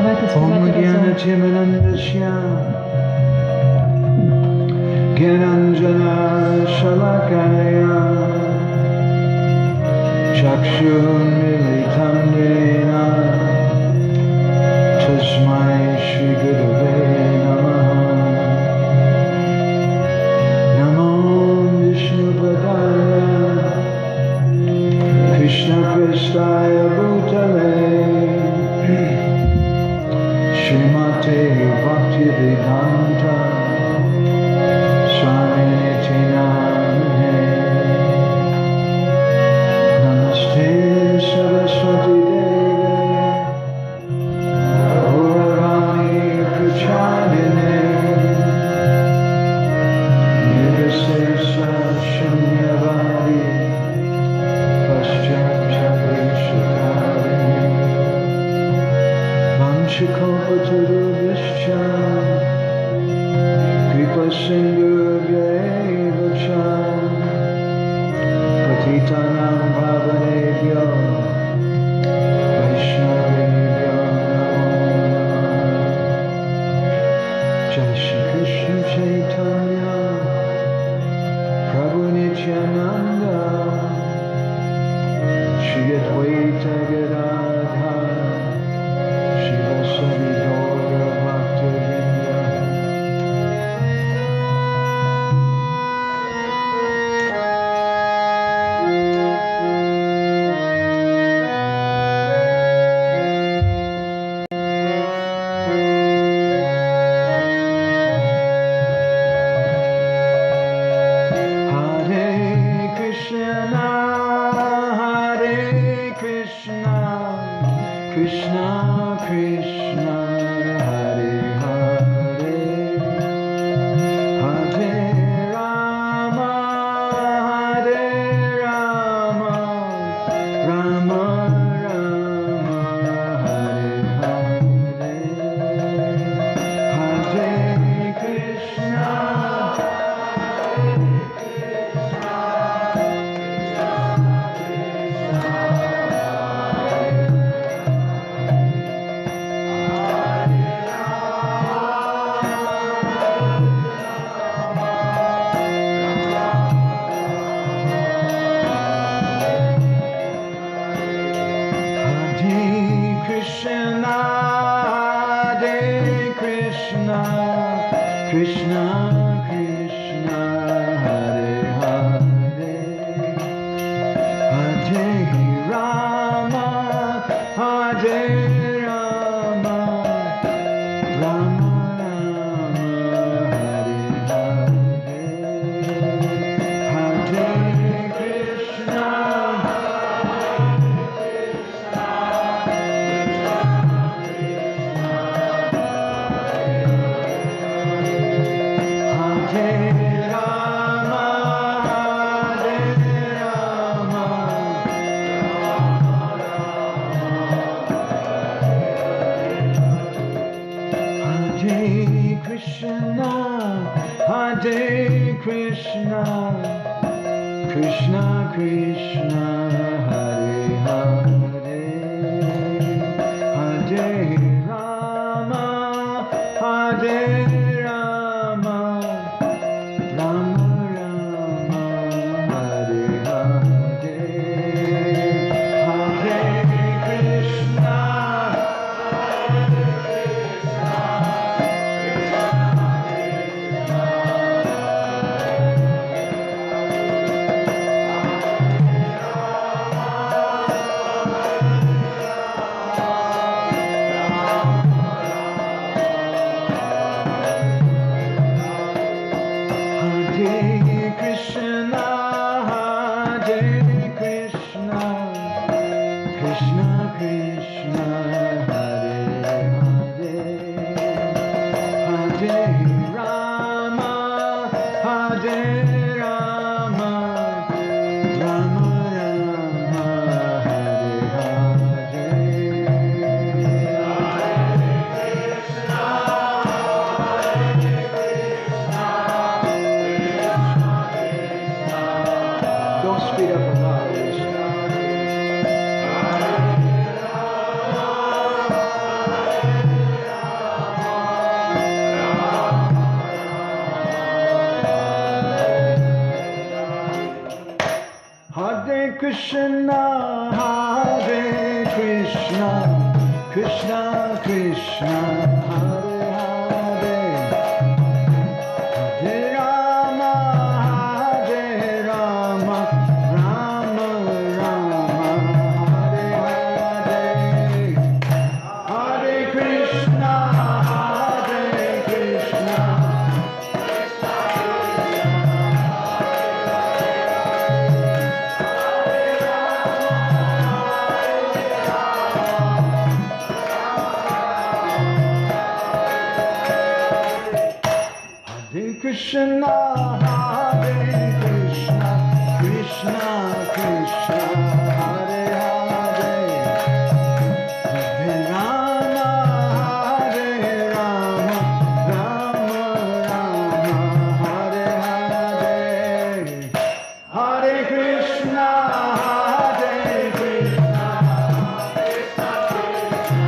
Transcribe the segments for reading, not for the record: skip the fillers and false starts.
Давайте співати разом. Gyananjana Shalakaya Chakshunmilitam Yena Tasmai Shri Gurave Namaha Namo Vishnupadaya Krishna Prestaya Bhutale Srimate Bhaktivedanta Namaste Saraswati Devi Gauravani Pracharine Nirvisesa Shunyavadi Paschatyaprishakarini Vanchikalpatarubhishcha Kripa Sindhu Patitanam Bhavanebhyo Vaishnavebhyo Namo Jai Shri Krishna Chaitanya Prabhu Nityananda Shri Advaita Gadadhara Shiva Sadi Gaura Bhaktivinoda Krishna Krishna Hare Hare Hare Rama Hare Rama Rama Rama Hare Hare Hare Krishna Krishna Krishna Hare Hare Hare Rama Hare Rama Rama Rama Hare Hare Hare Krishna Hare Krishna, Krishna Krishna, Hare Hare, Hare Rama, Hare Rama, Rama Rama, Hare Hare, Hare Krishna. Krishna, Hare Krishna, Krishna Krishna, Hare Hare, Hare Rama, Hare Rama, Rama Rama, Hare Hare, Hare Krishna, Hare Krishna. Krishna, Hare Krishna, Krishna Krishna, Hare Hare, Hare Rama, Hare Rama, Rama Rama, Hare Hare, Hare Krishna, Hare Krishna, Krishna Krishna,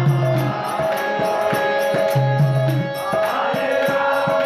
Hare Rama.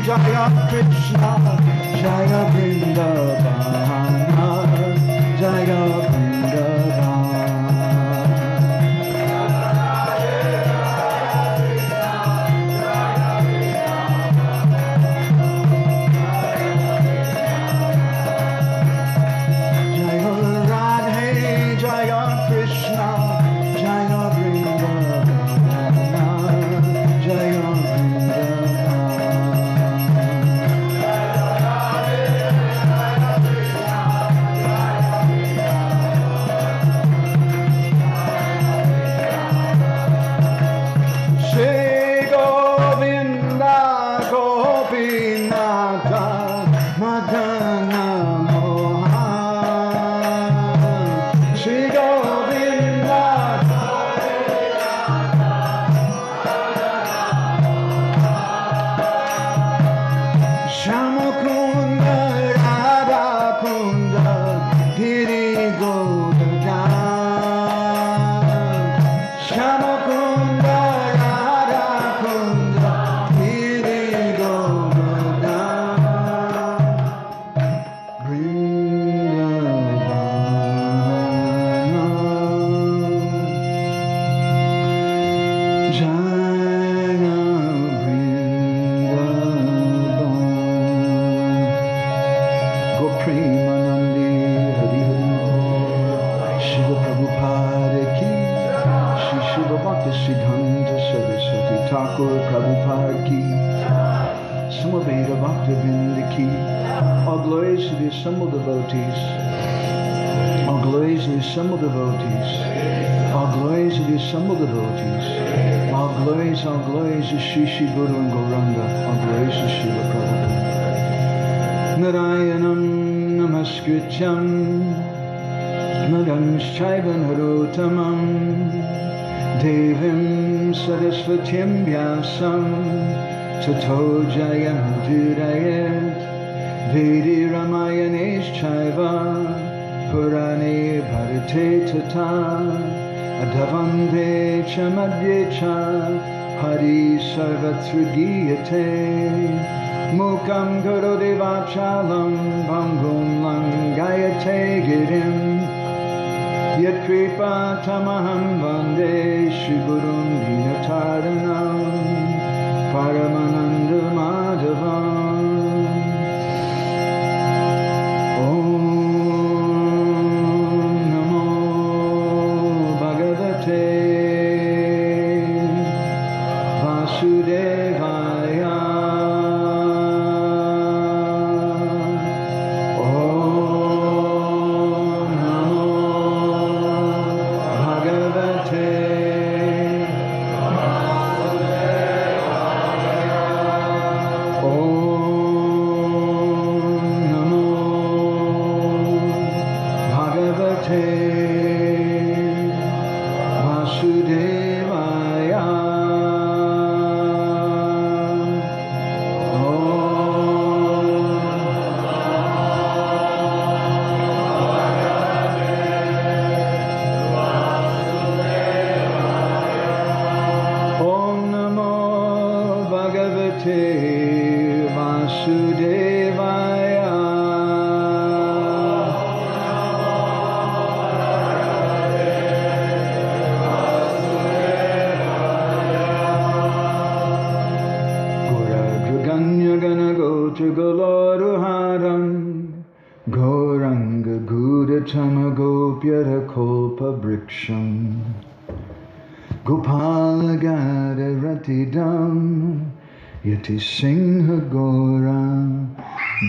Jaya Krishna, Jaya Vrindavana, Jaya Vrindavana. Jaya Radhe, Jaya Krishna, Jaya Vrindavana, Jaya All glories to the assembled devotees. All glories to the assembled devotees. All glories to the assembled devotees. All glories to Shri Shri Guru and Γκауранґа. All glories to Srila Prabhupada. Narayanam namaskrityam Naram Shaiva Narotamam Devim Saraswatyam Vyasam Tato Jayam Udurayet Vedi Ramayaneshchaiva Purane Bharate Tata Adhavande Chamadye Cha Hari Sarvatra Giyate Mukam Karode Vachalam Bangum Langayate Girim Yat Kripa Tamaham Vande Shri Gurum Dinataranam Paramananda Madhavam Γκауранґа Gudachama Gopyara Kolpa Briksham Gopala Gada Ratidam Yati Singha Gora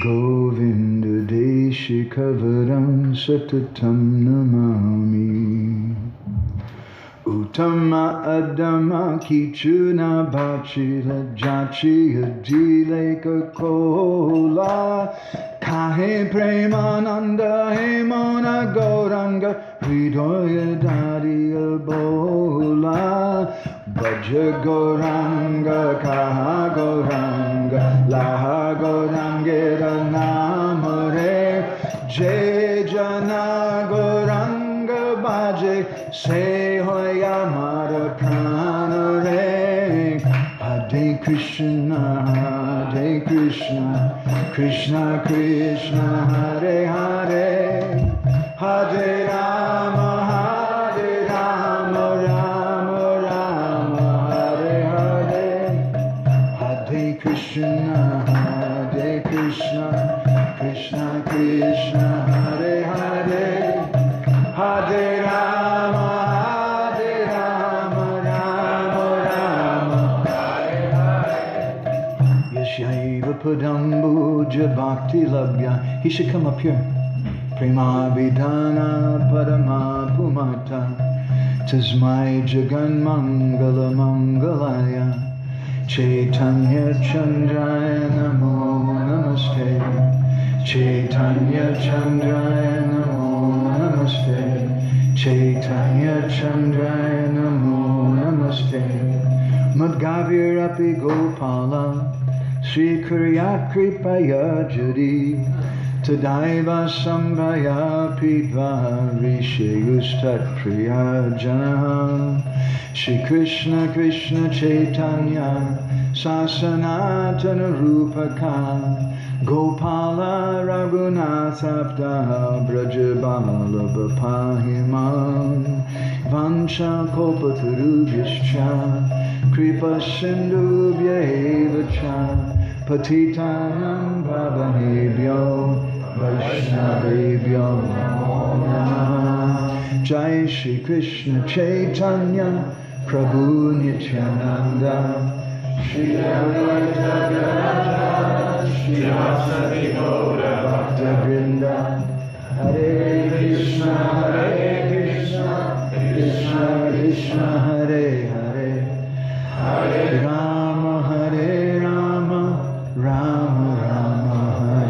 Govinda Deshikavaram Satatam Namami Uttama Adama Kichuna Bachila Jachi Adileka Kola Kahe Premananda Hemona Γκауранґа Hridoya Dadiya Bola Bhaja ဃෞրանඝa Kaha ဃෞրանඝa Laha ဃෞրանඝera Namare Jai Jana ဃෞրանඝa Bhaje Se Hoya Mara Pranare Hare Krishna Krishna Krishna Hare Hare Hare Rama Rama Rama Hare Hare Hare Krishna Krishna Krishna Hare Hare Hare Rama Rama Rama Hare Hare Yashaiva Padambuja Bhakti Labhya. He should come up here. Prema Vidhana Padama Pumata Tasmai Jagan Mangala Mangalaya Chaitanya Chandraya Namo Namaste Chaitanya Chandraya Namo Namaste Chaitanya Chandraya Namo Namaste Madgavir Api Gopala Sri Kuryat Kripaya Jari Tadaiva Sambhaya Pidva Rishayustat Priya Janaha Shri Krishna Chaitanya Sasanatana Rupaka Gopala Raghunathavta Brajabala Pahimam Vancha Kopatarubhyascha Kripa Sindhubhya Evacha Patitanam Pavanebhyo Vaishnavebhyo Namo Namah Jai Shri Krishna Chaitanya Prabhu Nityananda Shri Advaita Gadadhara Shri Vasari Gaura Bhakta Vrinda Hare Krishna Krishna Krishna Hare Hare Hare Rama Rama Rama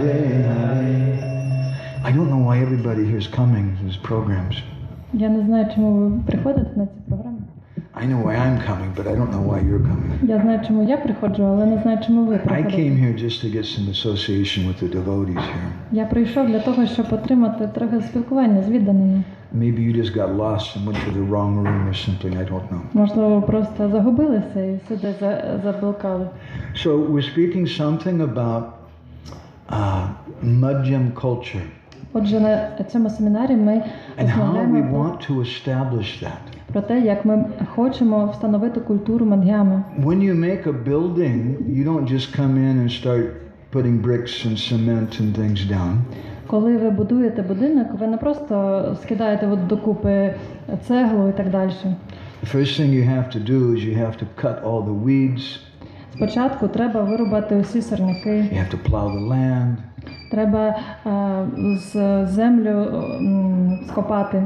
Hare Hare. I don't know why everybody here is coming to these programs. Я не знаю, чому ви приходите на ці програми. I know why I'm coming, but I don't know why you're coming. Я знаю, чому я приходжу, але не знаю, чому ви I приходите. came here just to get some association with the devotees here. Я прийшов для того, щоб отримати трохи спілкування з відданими. Maybe you just got lost and went to the wrong room or something, I don't know. Можливо, просто загубилися і сюди заблукали. So we're speaking something about Madhyam culture Отже, на цьому семінарі ми and how we розмовляємо want to establish that. про те, як ми хочемо встановити культуру мад'ями. When you make a building, you don't just come in and start putting bricks and cement and things down. Коли ви будуєте будинок, ви не просто скидаєте докупи цеглу і так далі. The first thing you have to do is you have to cut all the weeds. Спочатку треба вирубати усі сорняки. You have to plow the land. Треба землю скопати.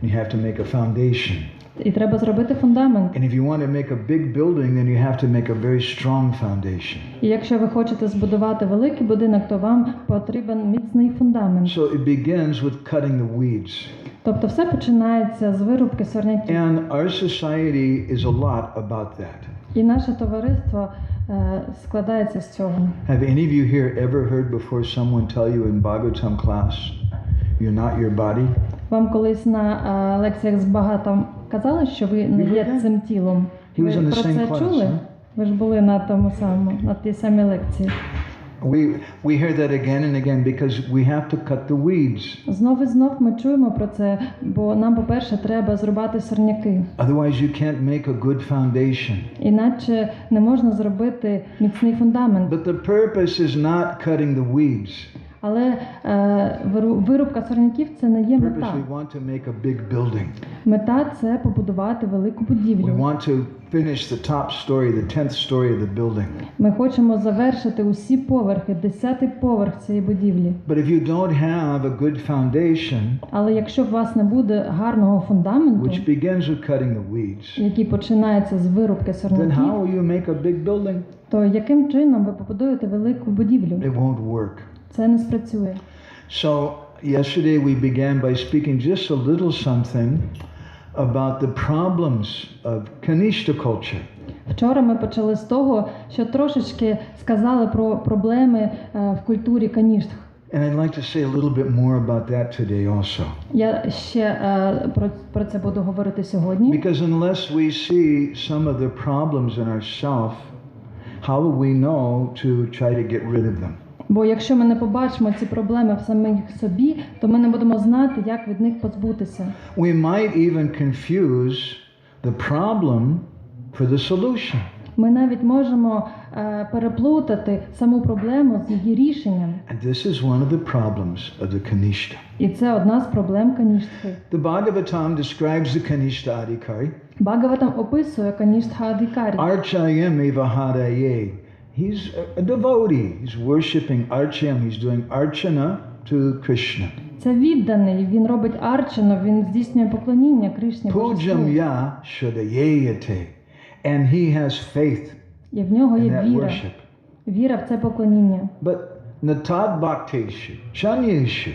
You have to make a foundation. І треба зробити фундамент. And if you want to make a big building, then you have to make a very strong foundation. І якщо ви хочете збудувати великий будинок, то вам потрібен міцний фундамент. So it begins with cutting the weeds. Тобто все починається з вирубки сорняків. And our society is a lot about that. І наше товариство складається з цього. Have any of you here ever heard before someone tell you in Bhagavatam class, you're not your body? Вам колись на лекціях з Бхагаватам казали, що ви не є цим тілом? He was Ви in the про same це class, чули? huh? Ви ж були на тому самому, на тій самій лекції. We hear that again and again because we have to cut the weeds. Знов і знов ми чуємо про це, бо нам, по-перше, треба зрубати сорняки. Otherwise you can't make a good foundation. Іначе не можна зробити міцний фундамент. But the purpose is not cutting the weeds. Але вирубка сорняків – це не є The мета. purpose we want to make a big building. Мета – це побудувати велику We будівлю. want to finish the top story, the 10th story of the building. Ми хочемо завершити усі поверхи, 10-й поверх цієї будівлі. But if you don't have a good foundation, Але якщо у вас не буде гарного фундаменту, which begins with cutting the weeds, який починається з вирубки then сорняків, how will you make a big building? то яким чином ви побудуєте велику будівлю? It won't work. Це не спрацює. So yesterday we began by speaking just a little something about the problems of Kanishta culture. Вчора ми почали з того, що трошечки сказали про проблеми в культурі каніштх. And I'd like to say a little bit more about that today also. Я ще про це буду говорити сьогодні. Because unless we see some of the problems in ourselves, how will we know to try to get rid of them? Бо якщо ми не побачимо ці проблеми в самих собі, то ми не будемо знати, як від них позбутися. We might even confuse the problem for the solution. Ми навіть можемо переплутати саму проблему з її рішенням. And this is one of the problems of the Kanishta. І це одна з проблем каніштхи. The Bhagavatam describes the Kanishta Adhikari. Бхагаватам описує каніштха-адhikari. Archayam evahadaye. He's a devotee. He's worshipping Archayam. He's doing archana to Krishna. Це відданий, він робить арчану, він здійснює поклоніння Кришні Божеству. Pujam ya shadayeyate. And he has faith І в нього in є that віра. worship. Віра в це поклоніння. But natad bhakteshu, chanyeshu,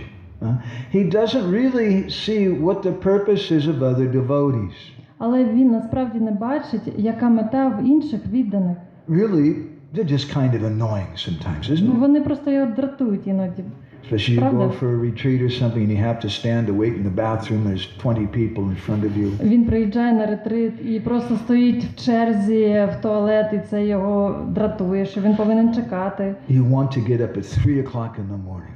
he doesn't really see what the purpose is of other devotees. Але він насправді не бачить, яка мета в інших відданих. Really, they're just kind of annoying sometimes, isn't it? Вони просто його дратують іноді. Especially you go Правда? for a retreat or something and you have to stand to wait in the bathroom, there's 20 people in front of you. Він приїжджає на ретрит і просто стоїть в черзі в туалет, і це його дратує, що він повинен чекати. You want to get up at 3 o'clock in the morning.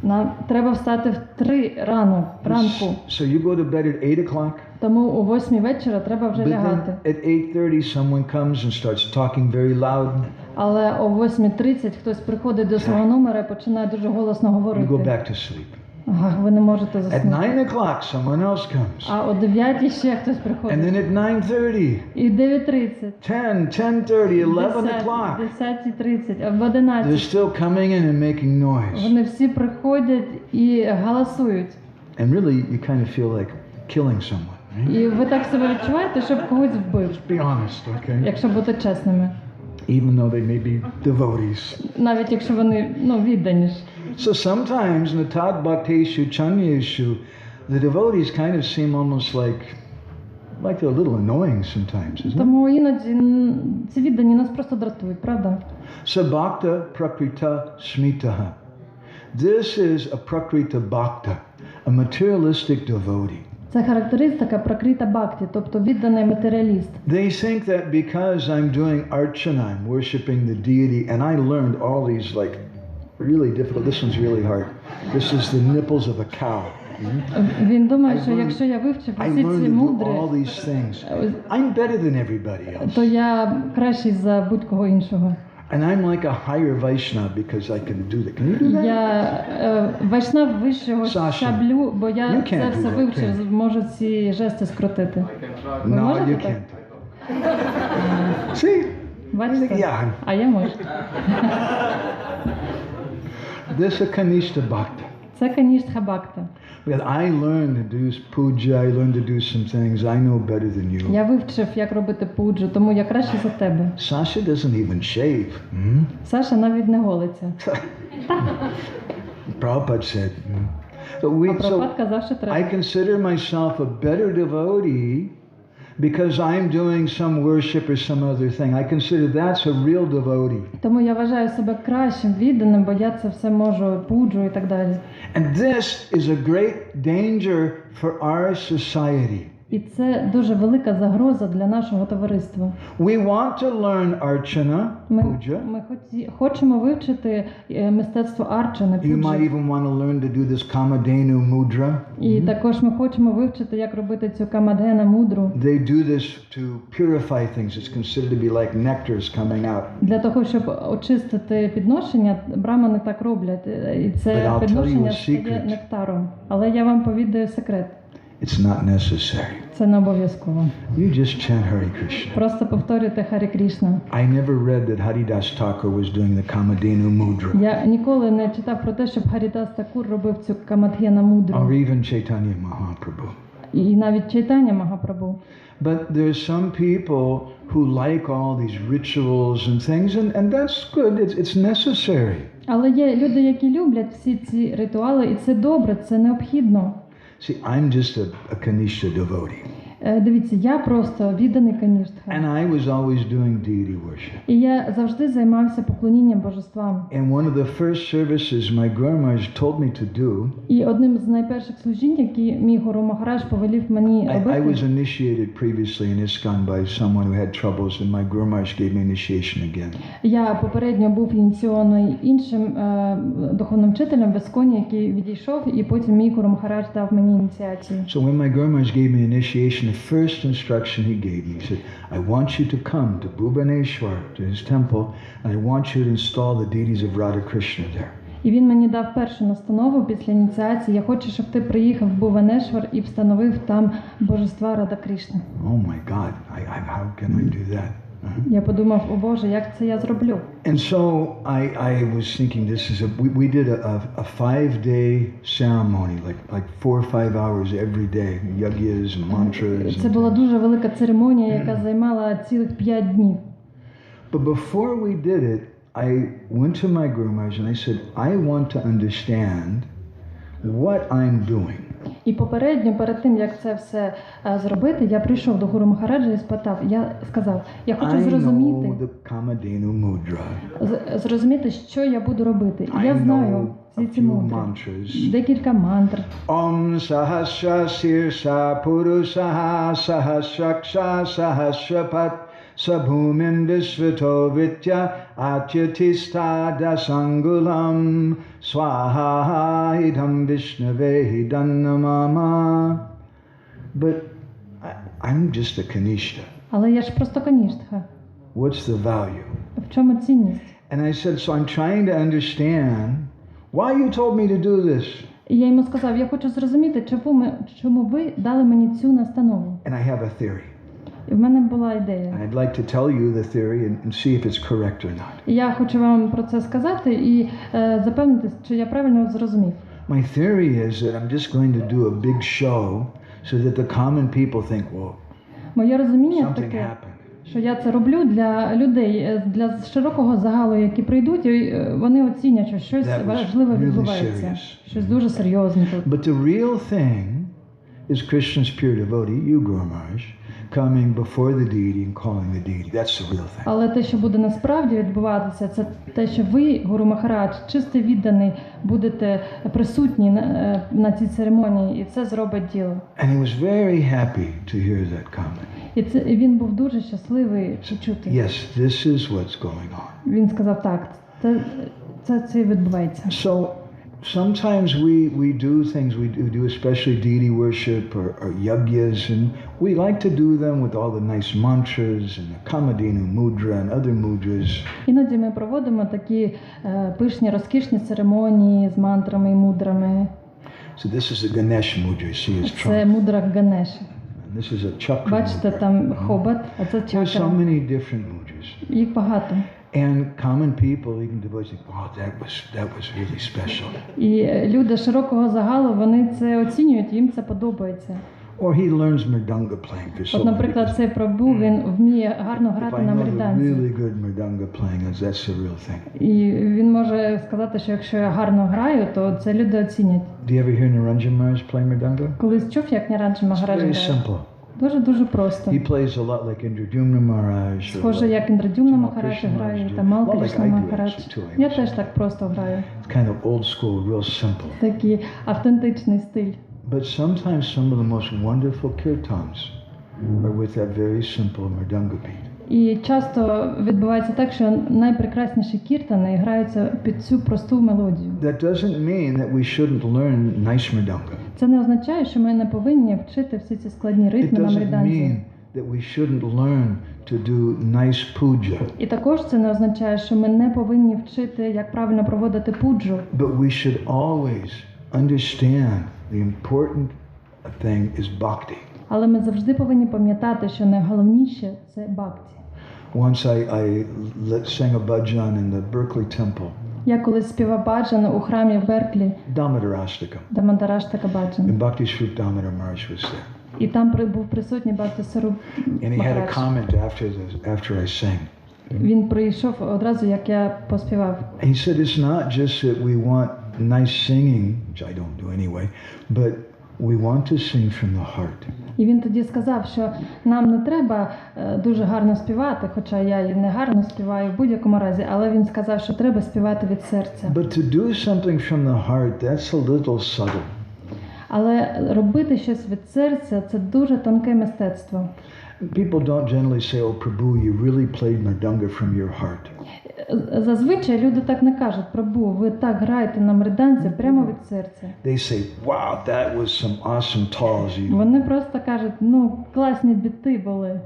Нам треба встати в 3 ранку. So you go to bed at 8 o'clock, Тому о 8 вечора треба вже but лягати. then at 8:30 someone comes and starts talking very loud. Але о 8:30 хтось приходить до свого номера і починає дуже голосно You go говорити. back to sleep. Ага, ви не можете At заснути. 9 o'clock someone else comes. А о 9 ще хтось And приходить. then at 9:30, І в 9:30. 10, 10:30, 11 o'clock. 10:30, а в They're 11. still coming in and making noise. Вони всі приходять і галасують. And really, you kind of feel like killing someone, right? І ви так себе відчуваєте, щоб когось вбив, Be honest, okay? якщо бути чесними. Even though they may be devotees. Навіть якщо вони, віддані ж. So sometimes, natad bhakteshu chanyeshu, the devotees kind of seem almost like they're a little annoying sometimes, isn't it? Тому іноді ці віддані нас просто дратують, правда? Sabhakta prakrita smitaha. This is a prakrita bhakta, a materialistic devotee. Це характеристика пракрита бхакті, тобто відданий матеріаліст. They think that because I'm doing archana, I'm worshiping the deity, and I learned all these really difficult, this one's really hard. This is the nipples of a cow. Він думає, що якщо я вивчив I всі learned ці to do мудри, all these things. I'm better than everybody else. то я кращий за будь-кого іншого. And I'm like a higher Vaishnava because I can do that. Can you do that? Я вайшнав вищого Sasha, щаблю, бо я you це can't все do that, вивчив, can можу ці жести скрутити. Ви No, можете you так? can't. See? Бачите? Yeah. А я можу. This is Kanishta Bhakta. Це каніштха бхакта. Because I learned to do puja, I learned to do some things. I know better than you. Я вивчив, як робити пуджу, тому я краще за тебе. Sasha doesn't even shave. Саша навіть не голиться. Prabhupada said. So А Прабхупад казав, що I треба. consider myself a better devotee because I'm doing some worship or some other thing. I consider that's a real devotee. Тому я вважаю себе кращим відданим, бо я це все можу, пуджу і так далі. And this is a great danger for our society. І це дуже велика загроза для нашого товариства. We want to learn archana, Ми puja. хочемо вивчити мистецтво арчани, You might пуджі. even want to learn to do this kamadenu mudra. І також ми хочемо вивчити, як робити цю камадгена мудру. They do this to purify things. It's considered to be like nectars coming out. Для того, щоб очистити підношення, брамани так роблять. І But це I'll tell you підношення a стає secret. нектаром. Але я вам повідаю секрет. It's not necessary. Це не обов'язково. You just chant Hare Krishna. Просто повторюйте Харі Крішна. I never read that Haridas Thakur was doing the Kamadenu mudra. Я ніколи не читав про те, щоб Харідас Такур робив цю камадгена Or мудру. even Chaitanya Mahaprabhu. І навіть Чайтаня Магапрабху. But there's some people who like all these rituals and things, and that's good. It's necessary. Але є люди, які люблять всі ці ритуали, і це добре, це необхідно. See, I'm just a Kanishta devotee. Дивіться, я просто відданий Каніштха. And I was always doing deity worship. І я завжди займався поклонінням божествам. And one of the first services my Guru Maharaj told me to do, І одним з найперших служінь, які мій Гуру Махарадж повелів мені I was робити, initiated previously in ISKCON by someone who had troubles, and my Guru Maharaj gave me initiation again. я попередньо був ініційований іншим духовним вчителем в Ісконі, який відійшов, і потім мій Гуру Махарадж дав мені ініціацію. So when my Guru Maharaj gave me initiation, the first instruction he gave me, he said, I want you to come to Bhubaneswar, to his temple, and I want you to install the deities of Radha Krishna there. І він мені дав першу настанову після ініціації. Я хочу, щоб ти приїхав в Буванешвар і встановив там божества Рада Кришни. Oh my God, how can I do that? Я подумав, о Боже, як це я зроблю? And so I was thinking, this is we did a 5-day ceremony, like 4 or 5 hours every day, yagyas and mantras. Це була дуже велика церемонія, яка займала цілих 5 днів. But before we did it, I went to my Guru Maharaj and I said, I want to understand what I'm doing. І попередньо, перед тим, як це все зробити, я прийшов до Гуру Махараджа і сказав, я хочу зрозуміти, що я буду робити. І я знаю ці мантри, декілька мантр. Om sahasra sirsa purusaha sahasraksha sahasrapat sabhumin visvito vitya atyatista dasangulam swaha idam vishnavehi dannamama. But I'm just a Kanishta. Але я ж просто Каніштха. What's the value? В чому цінність? And I said, so I'm trying to understand why you told me to do this. І я йому сказав, я хочу зрозуміти, чому ви дали мені цю настанову. And I have a theory. І в мене була ідея. And I'd like to tell you the theory and see if it's correct or not. І я хочу вам про це сказати і запевнитись, чи я правильно зрозумів. My theory is that I'm just going to do a big show so that the common people think, well, моє розуміння something таке, happened. що я це роблю для людей, для широкого загалу, які прийдуть, і вони оцінять, що щось важливе відбувається, щось дуже серйозне тут. But the real thing is Krishna's pure devotee, you Guru Maharaj, coming before the deity and calling the deity. That's the real thing. Але те, що буде насправді відбуватися, це те, що ви, Гуру Махарадж, чистий відданий, будете присутні на цій церемонії, і це зробить діло. And he was very happy to hear that comment. І він був дуже щасливий чути. Yes, this is what's going on. Він сказав, так, це відбувається. So sometimes we do things, we do especially deity worship or yagyas, and we like to do them with all the nice mantras and the Kamadhenu mudra and other mudras. Іноді ми проводимо такі пишні, розкішні церемонії з мантрами і мудрами. So this is the Ganesh mudra, you see his Це trunk. мудра Ганеші. And this is a chakra Бачите, mudra. там хобот, а це There's so чакра. many different mudras. Їх багато. And common people, even devotees, think, oh, that was really special. І люди широкого загалу, вони це оцінюють, їм це подобається. Or he learns mridanga playing. There's so От, наприклад, цей прабгу, він вміє гарно If грати I на know the мриданці. really good mridanga playing, that's the real thing. І він може сказати, що якщо я гарно граю, то це люди оцінять. Do you ever hear Niranjan Maharaj play mridanga? Колись чув, як Ніраджа It's Махарадж very грає? simple. Дуже просто. He plays a lot like Indradyumna Maharaj. or Схоже, like як Індрадюмна Tamal Махарадж Krishna грає, Maharaj та do. Мал Well, like Кришна I do Махарадж. actually, too. Я теж так просто граю. It's kind of old school, real simple. Такий автентичний стиль. But sometimes some of the most wonderful kirtans are with that very simple mridanga beat. І часто відбувається так, що найпрекрасніші кіртани граються під цю просту мелодію. That doesn't mean that we shouldn't learn nice mridanga. Це не означає, що ми не повинні вчити всі ці складні It ритми на doesn't мриданці. mean that we shouldn't learn to do nice puja. І також це не означає, що ми не повинні вчити, як правильно проводити пуджу. But we should always understand the important thing is bhakti. Але ми завжди повинні пам'ятати, що найголовніше – це бхакті. Once I sang a bhajan in the Berkeley temple, Я колись співав баджан у храмі в Берклі, Damodarastaka, Дамадараштака баджан. and Bhakti Swarup Damodar Maharaj was there. І там був присутній Бхакти Саруб And he had a Махарадж. comment after I sang. Він прийшов одразу, як я поспівав. He said, it's not just that we want nice singing, which I don't do anyway, but We want to sing from the heart. І він тоді сказав, що нам не треба дуже гарно співати, хоча я і не гарно співаю в будь-якому разі, але він сказав, що треба співати від серця. But to do something from the heart, that's a little subtle. Але робити щось від серця – це дуже тонке мистецтво. People don't generally say, oh, Prabhu, you really played Mridanga from your heart. Зазвичай люди так не кажуть: Прабу, ви так граєте на мриданці прямо від серця. They say, wow, that was some awesome talls. Вони просто кажуть, ну, класні біти були.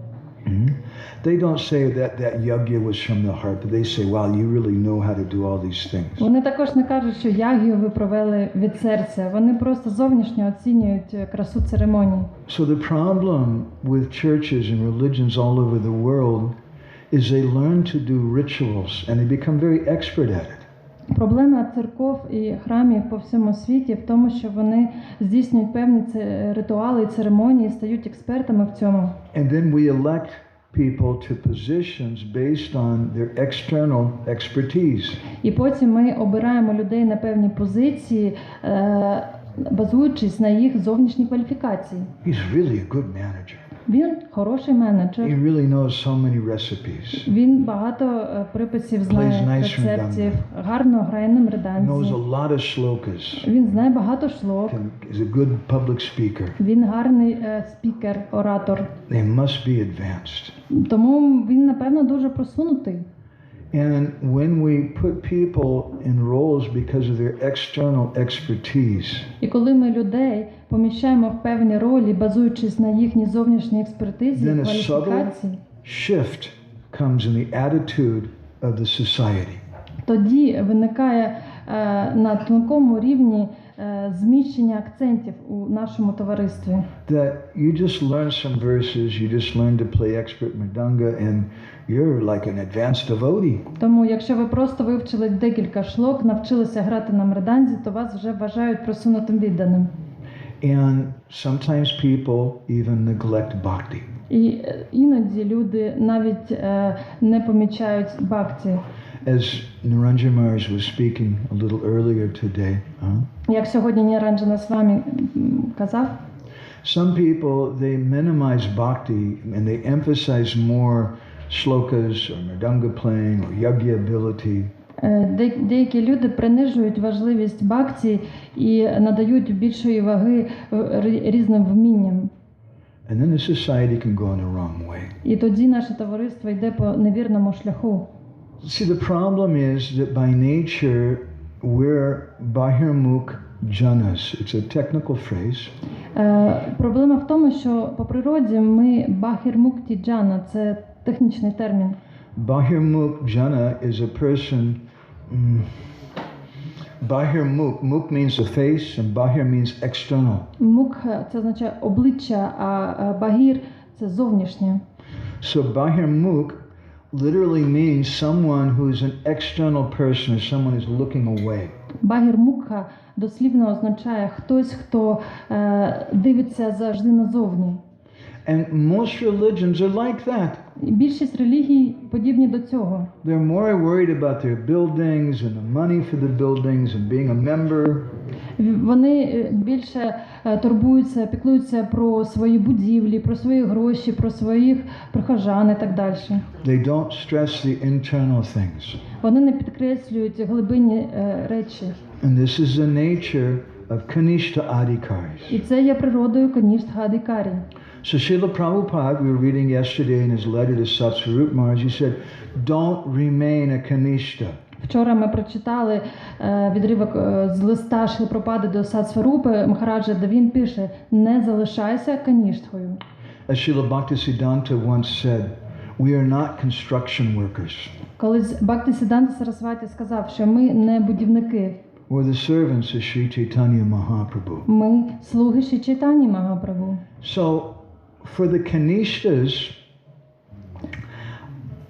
They don't say that yagya was from the heart, but they say, wow, you really know how to do all these things. Вони також не кажуть, що ягію ви провели від серця. Вони просто зовнішньо оцінюють красу церемонії. So the problem with churches and religions all over the world is they learn to do rituals and they become very expert at it. Проблема церков і храмів по всьому світі в тому, що вони здійснюють певні ритуали і церемонії, стають експертами в цьому. And then we elect people to positions based on their external expertise. І потім ми обираємо людей на певні позиції, базуючись на їх зовнішній кваліфікації. He's really a good manager. Він хороший менеджер. He really knows so many recipes. Він багато приписів знає, рецептів, гарно грає на мриданці. Knows a lot of shlokas. Він знає багато шлок. Is a good public speaker. Він гарний спікер, оратор. They must be advanced. Тому він, напевно, дуже просунутий. And when we put people in roles because of their external expertise, І коли ми людей поміщаємо в певні ролі, базуючись на їхній зовнішній експертизі, then a subtle кваліфікації, shift comes in the attitude of the society. тоді виникає на тонкому рівні зміщення акцентів у нашому товаристві. That you just learn some verses, you just learn to play expert mridanga, and you're like an advanced devotee. Тому, якщо ви просто вивчили декілька шлок, навчилися грати на мриданзі, то вас вже вважають просунутим відданим. And sometimes people even neglect bhakti. І іноді люди навіть не помічають бхакті. As Niranjan Maharaj was speaking a little earlier today, Як сьогодні Ніранджана з вами казав, some people, they minimize bhakti and they emphasize more shlokas or mridanga playing or yagya ability. Деякі люди принижують важливість бхакті і надають більшої ваги різним вмінням. And then the society can go in the wrong way. І тоді наше товариство йде по невірному шляху. See, the problem is that by nature we're bahirmukh janas. It's a technical phrase. Проблема в тому, що по природі ми бахірмукті джана, це технічний термін. Bahirmukh jana is a person. Bahirmukh, mukh means the face, and bahir means external. Мукх – це означає обличчя, а багір – це зовнішнє. So bahirmukh literally means someone who is an external person, or someone who's looking away. Багір-мукха дослівно означає хтось, хто дивиться завжди назовні. And most religions are like that. І більшість релігій подібні до цього. They're more worried about their buildings and the money for the buildings and being a member. Вони більше турбуються, піклуються про свої будівлі, про свої гроші, про своїх прихожан і так далі. They don't stress the internal things. Вони не підкреслюють глибинні речі. And this is the nature of Kanishta Adhikaris. І це є природою Каніштха Адhikari. So Srila Prabhupada, we were reading yesterday in his letter to Satsvarup Maharaj, he said, don't remain a Kanishta. Вчора ми прочитали відривок з листа Шріли Прабхупади до Сатсварупи Махараджа, де він пише: не залишайся каніштхою. As Srila Bhaktisiddhanta once said, we are not construction workers. Колись Бхактисіданта Сарасваті сказав, що ми не будівники. We're the servants of Sri Chaitanya Mahaprabhu. Ми слуги Шрі Чайтані Магапрабху. So, for the Kanishtas,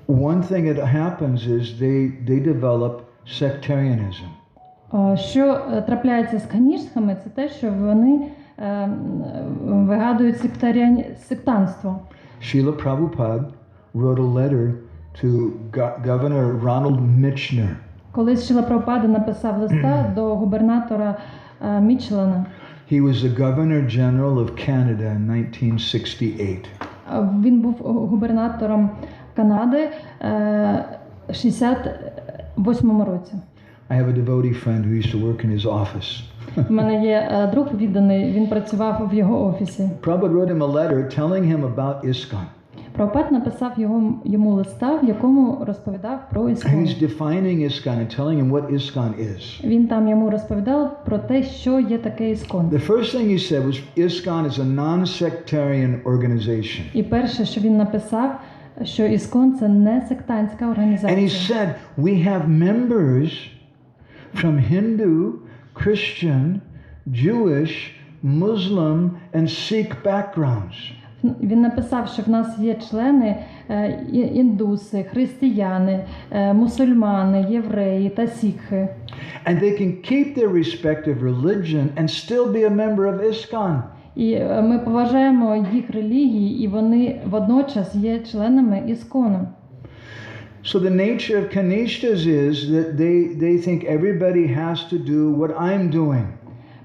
one thing that happens is they develop sectarianism. Що трапляється з каніштхами, це те, що вони вигадують сектантство. Srila Prabhupada wrote a letter to Governor Ronald Michener. Колись Шріла Прабхупада написав листа до губернатора Мічлена. He was the Governor General of Canada in 1968. Він був губернатором Канади 68-му році. I have a devotee friend who used to work in his office. У мене є друг відданий, він працював в його офісі. Prabhupada wrote him a letter telling him about ISKCON. Прабхупад написав йому листа, в якому розповідав про Іскон. He's defining ISKCON and telling him what ISKCON is. Він там йому розповідав про те, що є таке Іскон. The first thing he said was ISKCON is a non-sectarian organization. І перше, що він написав, що Іскон це не сектантська організація. And he said, we have members from Hindu, Christian, Jewish, Muslim and Sikh backgrounds. Він написав, що в нас є члени індуси, християни, мусульмани, євреї та сікхи. And they can keep their respective religion and still be a member of ISKCON. І ми поважаємо їх релігії, і вони водночас є членами Іскону. So the nature of Kanishtas is that they think everybody has to do what I'm doing.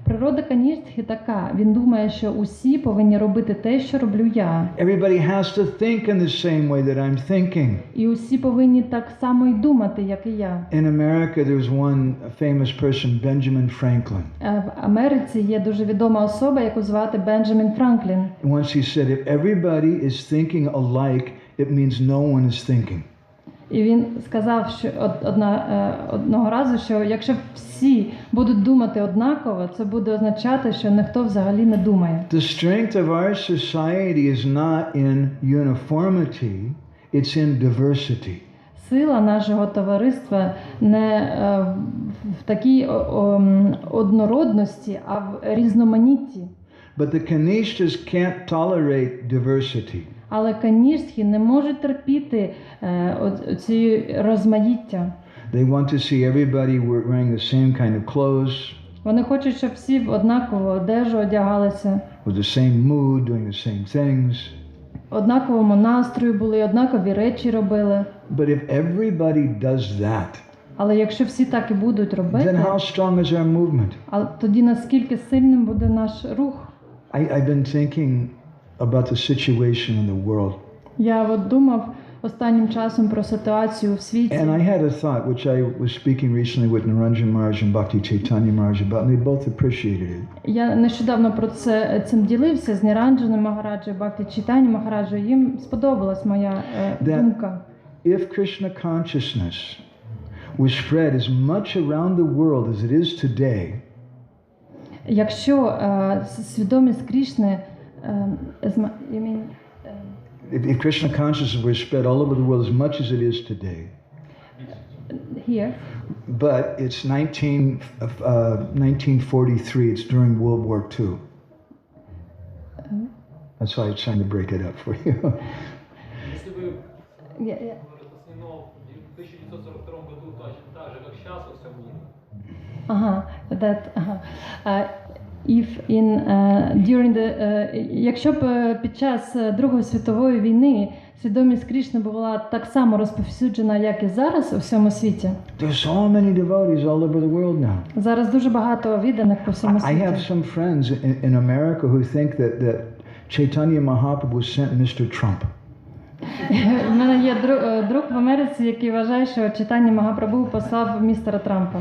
Природа каністхи така. Він думає, що усі повинні робити те, що роблю я. Everybody has to think in the same way that I'm thinking. І усі повинні так само й думати, як і я. In America there's one famous person, Benjamin Franklin. В Америці є дуже відома особа, яку звати Бенджамін Франклін. And once he said, if everybody is thinking alike, it means no one is thinking. І він сказав, що одного разу, що якщо всі будуть думати однаково, це буде означати, що ніхто взагалі не думає. The strength of our society is not in uniformity, it's in diversity. Сила нашого товариства не в такій однородності, а в різноманітті. But the Kanishtas can't tolerate diversity. Але каністхи не можуть терпіти цієї розмаїття. They want to see everybody wearing the same kind of clothes. Вони хочуть, щоб всі в однакову одежу одягалися. With the same mood, doing the same things. Однаковому настрою були, однакові речі робили. But if everybody does that, Але якщо всі так і будуть робити, then how strong is our movement? тоді наскільки сильним буде наш рух? I've been thinking about the situation in the world. Я думав останнім часом про ситуацію в світі. And I had a thought which I was speaking recently with Naranjan Maharaj and Bhakti Chaitanya Maharaj about, and they both appreciated it. Я нещодавно про цим ділився з Ніранджаном Магараджем, Бхакти Чайтані Магараджем. Їм сподобалась моя думка. If Krishna consciousness was spread as much around the world as it is today, якщо свідомість Крішни, if Krishna consciousness was spread all over the world as much as it is today, here, but it's 1943, it's during World War II. That's why I was trying to break it up for you. Если вы основном в 1942 году так же, как сейчас во всем мире. Якщо б під час Другої світової війни свідомість Крішни була так само розповсюджена, як і зараз у всьому світі. There's so many devotees all over the world now. Зараз дуже багато відданих по всьому світі. I have some friends in America who think that Chaitanya Mahaprabhu sent Mr. Trump. У мене є друг в Америці, який вважає, що Чайтаня Магапрабху послав містера Трампа.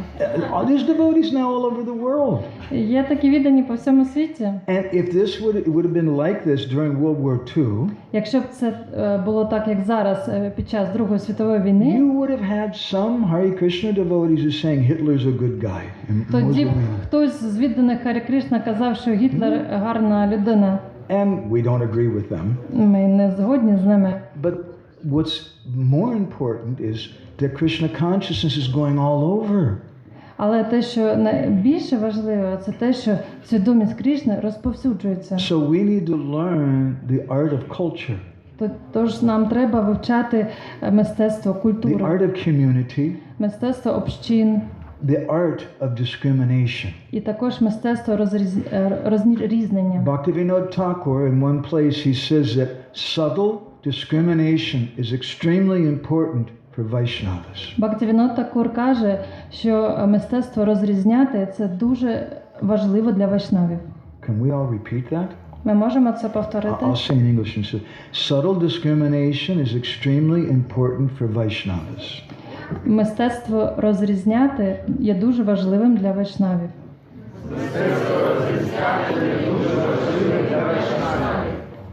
There's devotees now all over the world. Є такі віддані по всьому світі. And if this would have been like this during World War II, якщо б це було так, як зараз під час Другої світової війни, you would have had some Hare Krishna devotees who saying Hitler's a good guy. Тоді б хтось з відданих Харі Кришна казав, що Гітлер гарна людина. And we don't agree with them. Ми не згодні з ними. But what's more important is that Krishna consciousness is going all over. Але те, що найбільше важливо, це те, що свідомість Кришни розповсюджується. So we need to learn the art of culture. Тож нам треба вивчати мистецтво культури. The art of community. Мистецтво общин. The art of discrimination. І також мистецтво розрізнення. Bhaktivinoda Thakur in one place he says that subtle discrimination is extremely important for Vaishnavas. Бхактивінод Такур каже, що мистецтво розрізняти це дуже важливо для вайшнавів. Can we all repeat that? Ми можемо це повторити? I'll say in English. And so, subtle discrimination is extremely important for Vaishnavas. Мистецтво розрізняти є дуже важливим для вайшнавів.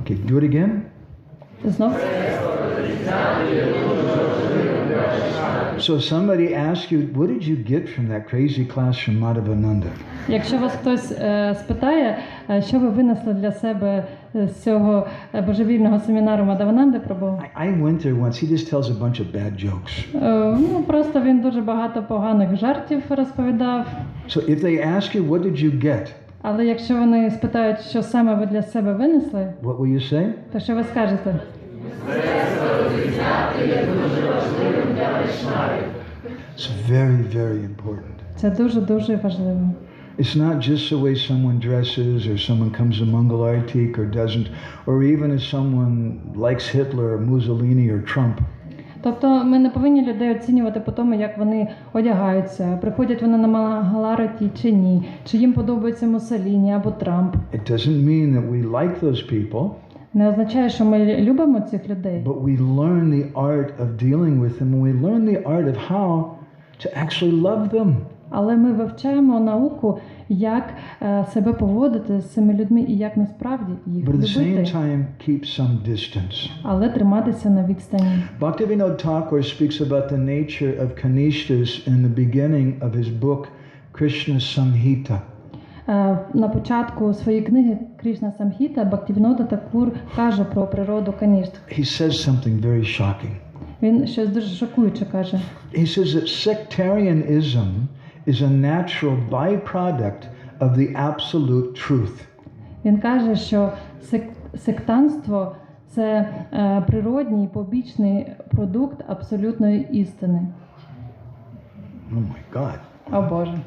Okay, do it again. Знов? So somebody asks you, what did you get from that crazy class from Madhavananda? Якщо вас хтось спитає, що ви винесли для себе з цього божевільного семінару Мадгавананди прабгу? I went there once. He just tells a bunch of bad jokes. Ну, просто він дуже багато поганих жартів розповідав. So if they ask you, what did you get? Але якщо вони спитають, що саме ви для себе винесли, What will you say? то що ви скажете? It's very, very important. Це дуже-дуже важливо. It's not just the way someone dresses or someone comes to Mangal Artik or doesn't, or even if someone likes Hitler or Mussolini or Trump. Тобто ми не повинні людей оцінювати по тому, як вони одягаються, приходять вони на Мангалараті чи ні, чи їм подобається Муссоліні або Трамп. It doesn't mean that we like those people, Не означає, що ми любимо цих людей, but we learn the art of dealing with them, and we learn the art of how to actually love them. але ми вивчаємо науку, як себе поводити з цими людьми і як насправді їх But at the same любити, time, keep some distance. але триматися на відстані. Bhaktivinoda Thakur speaks about the nature of kanishtas in the beginning of his book, Krishna Samhita. На початку своєї книги Кришна Самхіта Бхактивінода Такур каже про природу канішт. He says something very shocking. Він щось дуже шокуюче каже. He says that sectarianism is a natural byproduct of the absolute truth. Він каже, що сектантство – це природній побічний продукт абсолютної істини. Oh my God. О Боже.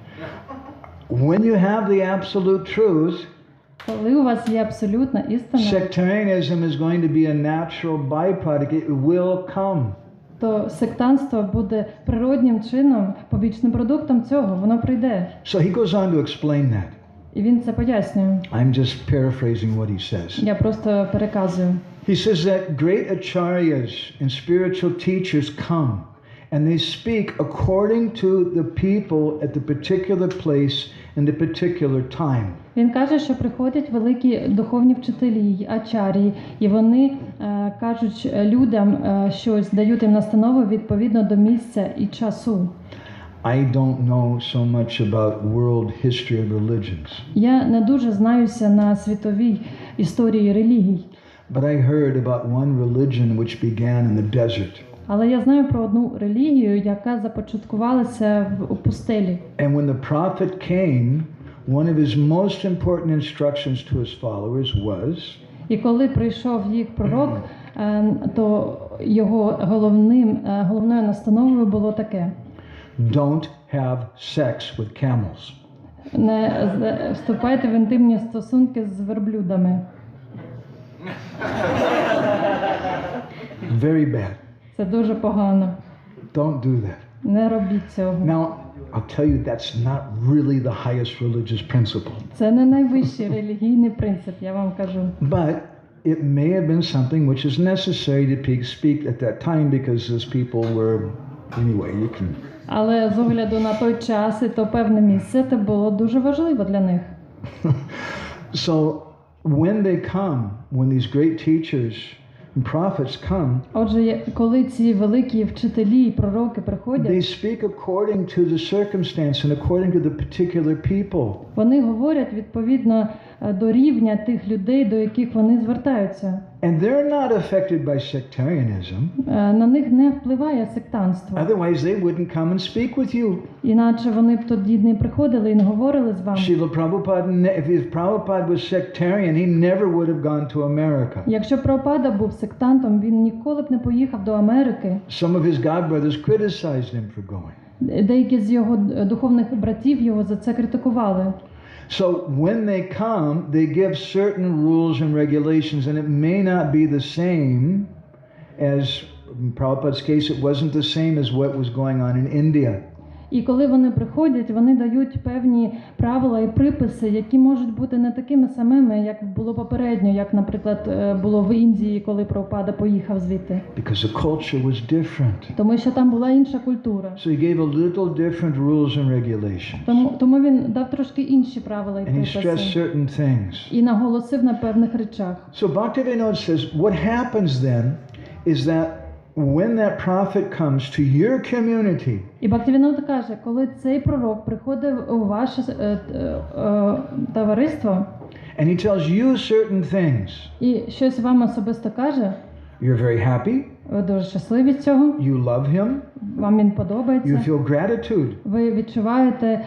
When you have the absolute truth, Коли у вас є абсолютна істина, sectarianism is going to be a natural byproduct. It will come. то сектантство буде природнім чином, побічним продуктом цього, воно прийде. So he goes on to explain that. І він це пояснює. I'm just paraphrasing what he says. Я просто переказую. He says that great acharyas and spiritual teachers come and they speak according to the people at the particular place and the particular time. Він каже, що приходять великі духовні вчителі, ачарії, і вони кажуть людям щось, дають їм настанови відповідно до місця і часу. I don't know so much about world history of religions. Я не дуже знаюся на світовій історії релігій. But I heard about one religion which began in the desert. Але я знаю про одну релігію, яка започаткувалася в пустелі. And when the prophet came, one of his most important instructions to his followers was І коли прийшов їх пророк, то його головною настановою було таке: don't have sex with camels. не вступайте в інтимні стосунки з верблюдами. Very bad. Це дуже погано. Don't do that. Не робіть цього. Now, I'll tell you that's not really the highest religious principle. Це не найвищий релігійний принцип, я вам кажу. But it may have been something which is necessary to speak at that time because those people were, anyway, you can. Але з огляду на той час і то певне місце, це було дуже важливо для них. So when they come, when these great teachers and prophets come, Отже, коли ці великі вчителі і пророки they приходять, speak according to the circumstance and according to the particular people. вони говорять відповідно до рівня тих людей, до яких вони звертаються. And they're not affected by sectarianism. На них не впливає сектантство. Otherwise, they wouldn't come and speak with you. Іначе вони б тоді не приходили і не говорили з вами. Srila Prabhupada, if Prabhupada was sectarian, he never would have gone to America. Якщо Прабхупада був сектантом, він ніколи б не поїхав до Америки. Some of his godbrothers criticized him for going. Деякі з його духовних братів його за це критикували. So when they come, they give certain rules and regulations, and it may not be the same as, in Prabhupada's case, it wasn't the same as what was going on in India. І коли вони приходять, вони дають певні правила і приписи, які можуть бути не такими самими, як було попередньо, як, наприклад, було в Індії, коли Прабхупада поїхав звідти. Because the culture was different. Тому що там була інша культура. So he gave a little different rules and regulations. Тому він дав трошки інші правила і And he stressed приписи. certain things. І наголосив на певних речах. So Bhaktivinoda says, what happens then is that when that prophet comes to your community, І Бхактивінода каже, коли цей пророк приходить у ваше товариство, and he tells you certain things, і щось вам особисто каже, you're very happy, ви дуже щасливі від цього, you love him, вам він you подобається, feel gratitude, ви відчуваєте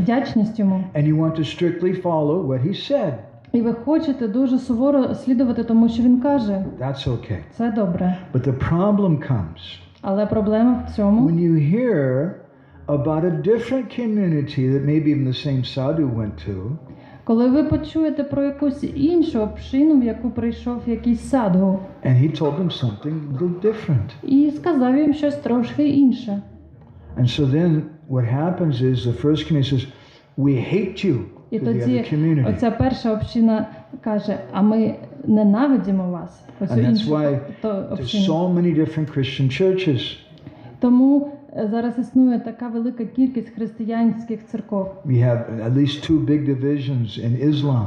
вдячність йому. and you want to strictly follow what he said. І ви хочете дуже суворо слідувати тому, що він каже. That's okay. Це добре. But the problem comes Але проблема в цьому, when you hear about a different community that maybe even the same sadhu went to, коли ви почуєте про якусь іншу общину, в яку прийшов якийсь садгу, and he told them something a little different. і сказав їм щось трошки інше. And so then what happens is the first community says, we hate you. І To the тоді other community. оця перша община каже, а ми ненавидимо вас, оцю And that's іншу why то there's общину. so many different Christian churches. Тому зараз існує така велика кількість християнських церков. We have at least two big divisions in Islam.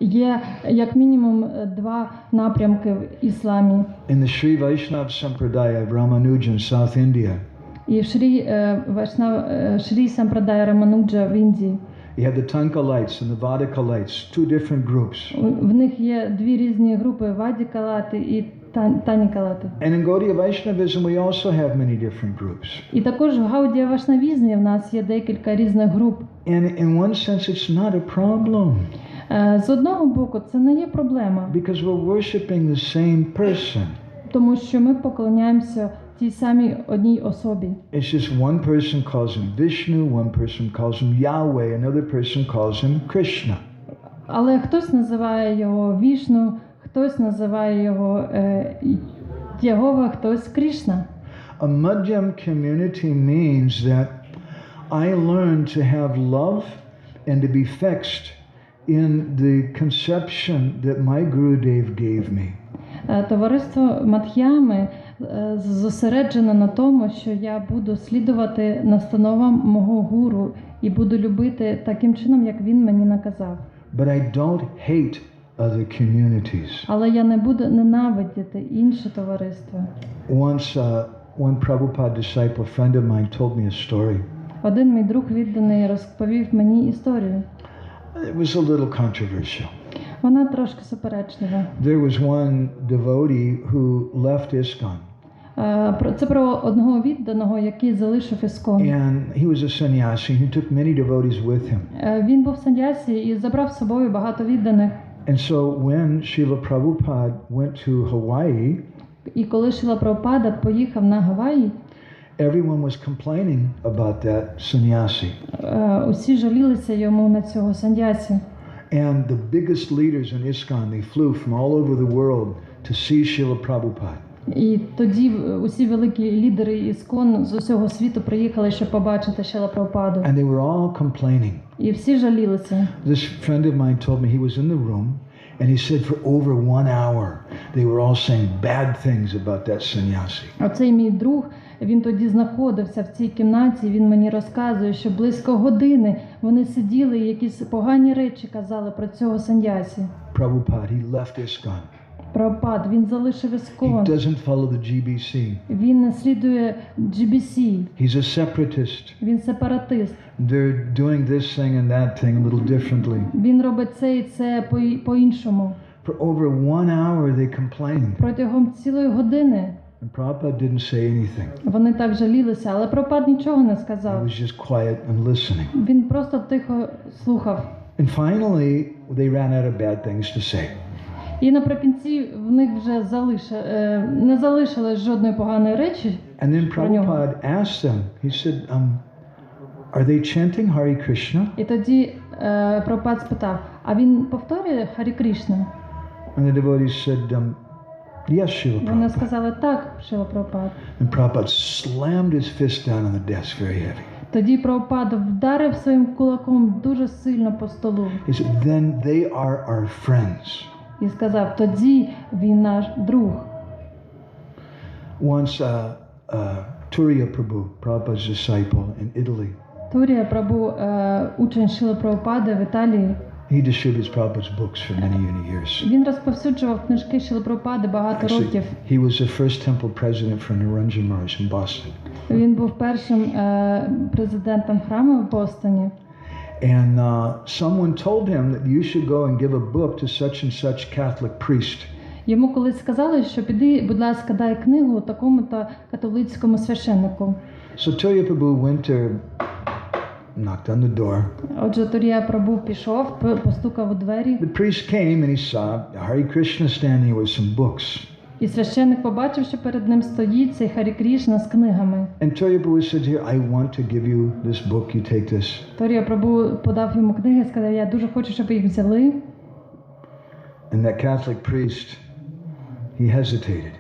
Є як мінімум два напрямки в ісламі. In the Sri Vaishnava Sampradaya of Ramanujan, South India, І в Шрі Сампрадая Рамануджа в Індії. you have the Tankalites and the Vadikalites, two different groups. В них є дві різні групи: Вадікалати і Танікалати. And in Gaudiya Vaishnavism, we also have many different groups. І також в Гаудія Вашнавізмі в нас є декілька різних груп. And in one sense, it's not a problem З одного боку, це не є проблема, because we're worshiping the same person. тому що ми поклоняємося тій самій одній особі. It's just one person calls him Vishnu, one person calls him Yahweh, another person calls him Krishna. Але хтось називає його Вішну, хтось називає його Єгова, хтось Кришна. A Madhyam community means that I learn to have love and to be fixed in the conception that my Gurudev gave me. Товариство Мадх'ями зосереджено на тому, що я буду слідувати настановам мого гуру і буду любити таким чином, як він мені наказав. But I don't hate other communities. Але я не буду ненавидіти інше товариство. Once one Prabhupada disciple, friend of mine, told me a story. Один мій друг відданий розповів мені історію. It was a little controversial. Вона трошки суперечлива. There was one devotee who left ISKCON. Це про одного відданого, який залишив Іскон. And he was a sannyasi. He took many devotees with him. Він був саньясі і забрав з собою багато відданих. And so when Srila Prabhupada went to Hawaii, І коли Шріла Прабхупада поїхав на Гаваї, everyone was complaining about that sannyasi. усі жалілися йому на цього саньясі. And the biggest leaders in ISKCON, they flew from all over the world to see Srila Prabhupada. І тоді усі великі лідери Іскон з усього світу приїхали, щоб побачити Шрілу Прабхупаду. And they were all complaining. І всі жалілися. This friend of mine told me he was in the room and he said for over 1 hour they were all saying bad things about that sannyasi. Оцей мій друг, він тоді знаходився в цій кімнаті, він мені розказує, що близько години вони сиділи і якісь погані речі казали про цього саньясі. Prabhupada, he left ISKCON. Прабхупад, він залишив He Іскон. doesn't follow the GBC. Він не слідує GBC. He's a separatist. Він сепаратист. They're doing this thing and that thing a little differently. Він робить це і це по-іншому. For over 1 hour they complained. Протягом цілої години And Prabhupada didn't say anything. вони так жалілися, але Прабхупад нічого не He сказав. was just quiet and listening. Він просто тихо слухав. And finally, they ran out of bad things to say. І наприкінці в них вже не залишилось жодної поганої речі. And then про нього. Prabhupada asked them, he said, are they chanting Hare Krishna? І тоді Прабхупад спитав, а він повторює Харі Кришна? And the devotees said, Yes, Srila Вони Prabhupada. сказали так, Шрила Прабхупад. And Prabhupada slammed his fist down on the desk very heavy. Тоді Прабхупад вдарив своїм кулаком дуже сильно по столу He said, then they are our friends. і сказав: тоді він наш друг. Once Turiya Prabhu, Prabhupada's disciple in Italy, Турія Прабу, учень Шрили Прабхупади в Італії, he distributes Prabhupada's books for many years. він розповсюджував книжки Шрили Прабхупади багато Actually, років. he was the first temple president for Niranjan Maharaj in Boston. Він був першим президентом храму в Бостоні. And someone told him that you should go and give a book to such and such Catholic priest. Йому колись сказали, що піди, будь ласка, дай книгу такому-то католицькому священнику. So Turiya Prabhu went to, knocked on the door. Отже, Турія Прабу пішов, постукав у двері, The priest came and he saw Hare Krishna standing with some books. і священник побачив, що перед ним стоїть цей Харі Крішна з книгами. And Turiya Prabhu said, here, I want to give you this book, you take this. Турія Прабу подав йому книги, сказав: я дуже хочу, щоб ви їх взяли. And that Catholic priest, he hesitated.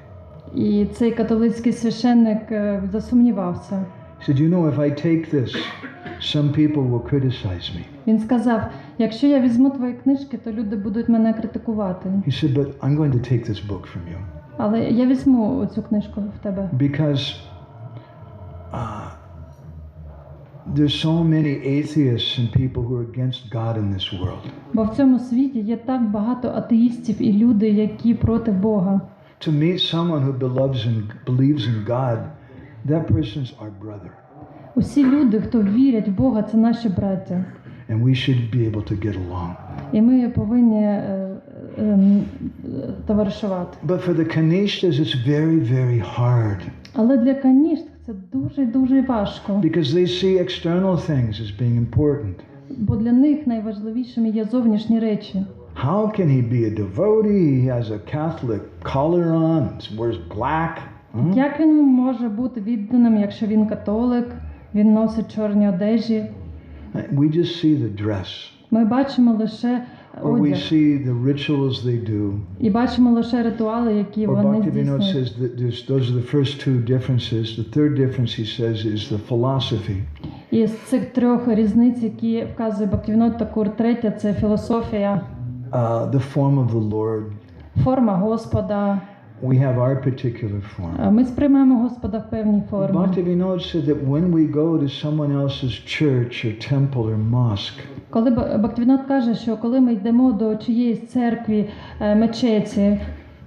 І цей католицький священник засумнівався. He said, you know, if I take this, some people will criticize me. Він сказав: якщо я візьму твої книжки, то люди будуть мене критикувати. He said, but I'm going to take this book from you. Але я візьму цю книжку в тебе. Because there's so many atheists and people who are against God in this world. Бо в цьому світі є так багато атеїстів і люди, які проти Бога. To meet someone who believes in God, that person's our brother. Усі люди, хто вірять в Бога, це наші браття. And we should be able to get along. І ми повинні товаришувати. But for the Kanishtas, it's very, very hard. Але для канішт це дуже важко. Because they see external things as being important. Бо для них найважливішими є зовнішні речі. How can he be a devotee? He has a Catholic collar on, wears black. Як він може бути відданим, якщо він католик, він носить чорні одежі? We just see the dress. Ми бачимо лише Or we одяг. see the rituals they do. І бачимо лише ритуали, які Or вони Bhaktivinoda здійснюють. says that those are the first two differences. The third difference, he says, is the philosophy. І з цих трьох різниць, які вказує Бхактивінод Такур, третя – це філософія, The form of the Lord. форма Господа. We have our particular form. Ми сприймаємо Господа в певній формі. Bhaktivinoda said that when we go to someone else's church or temple or mosque, Коли Бхактивінод каже, що коли ми йдемо до чиєїсь церкви, мечеті,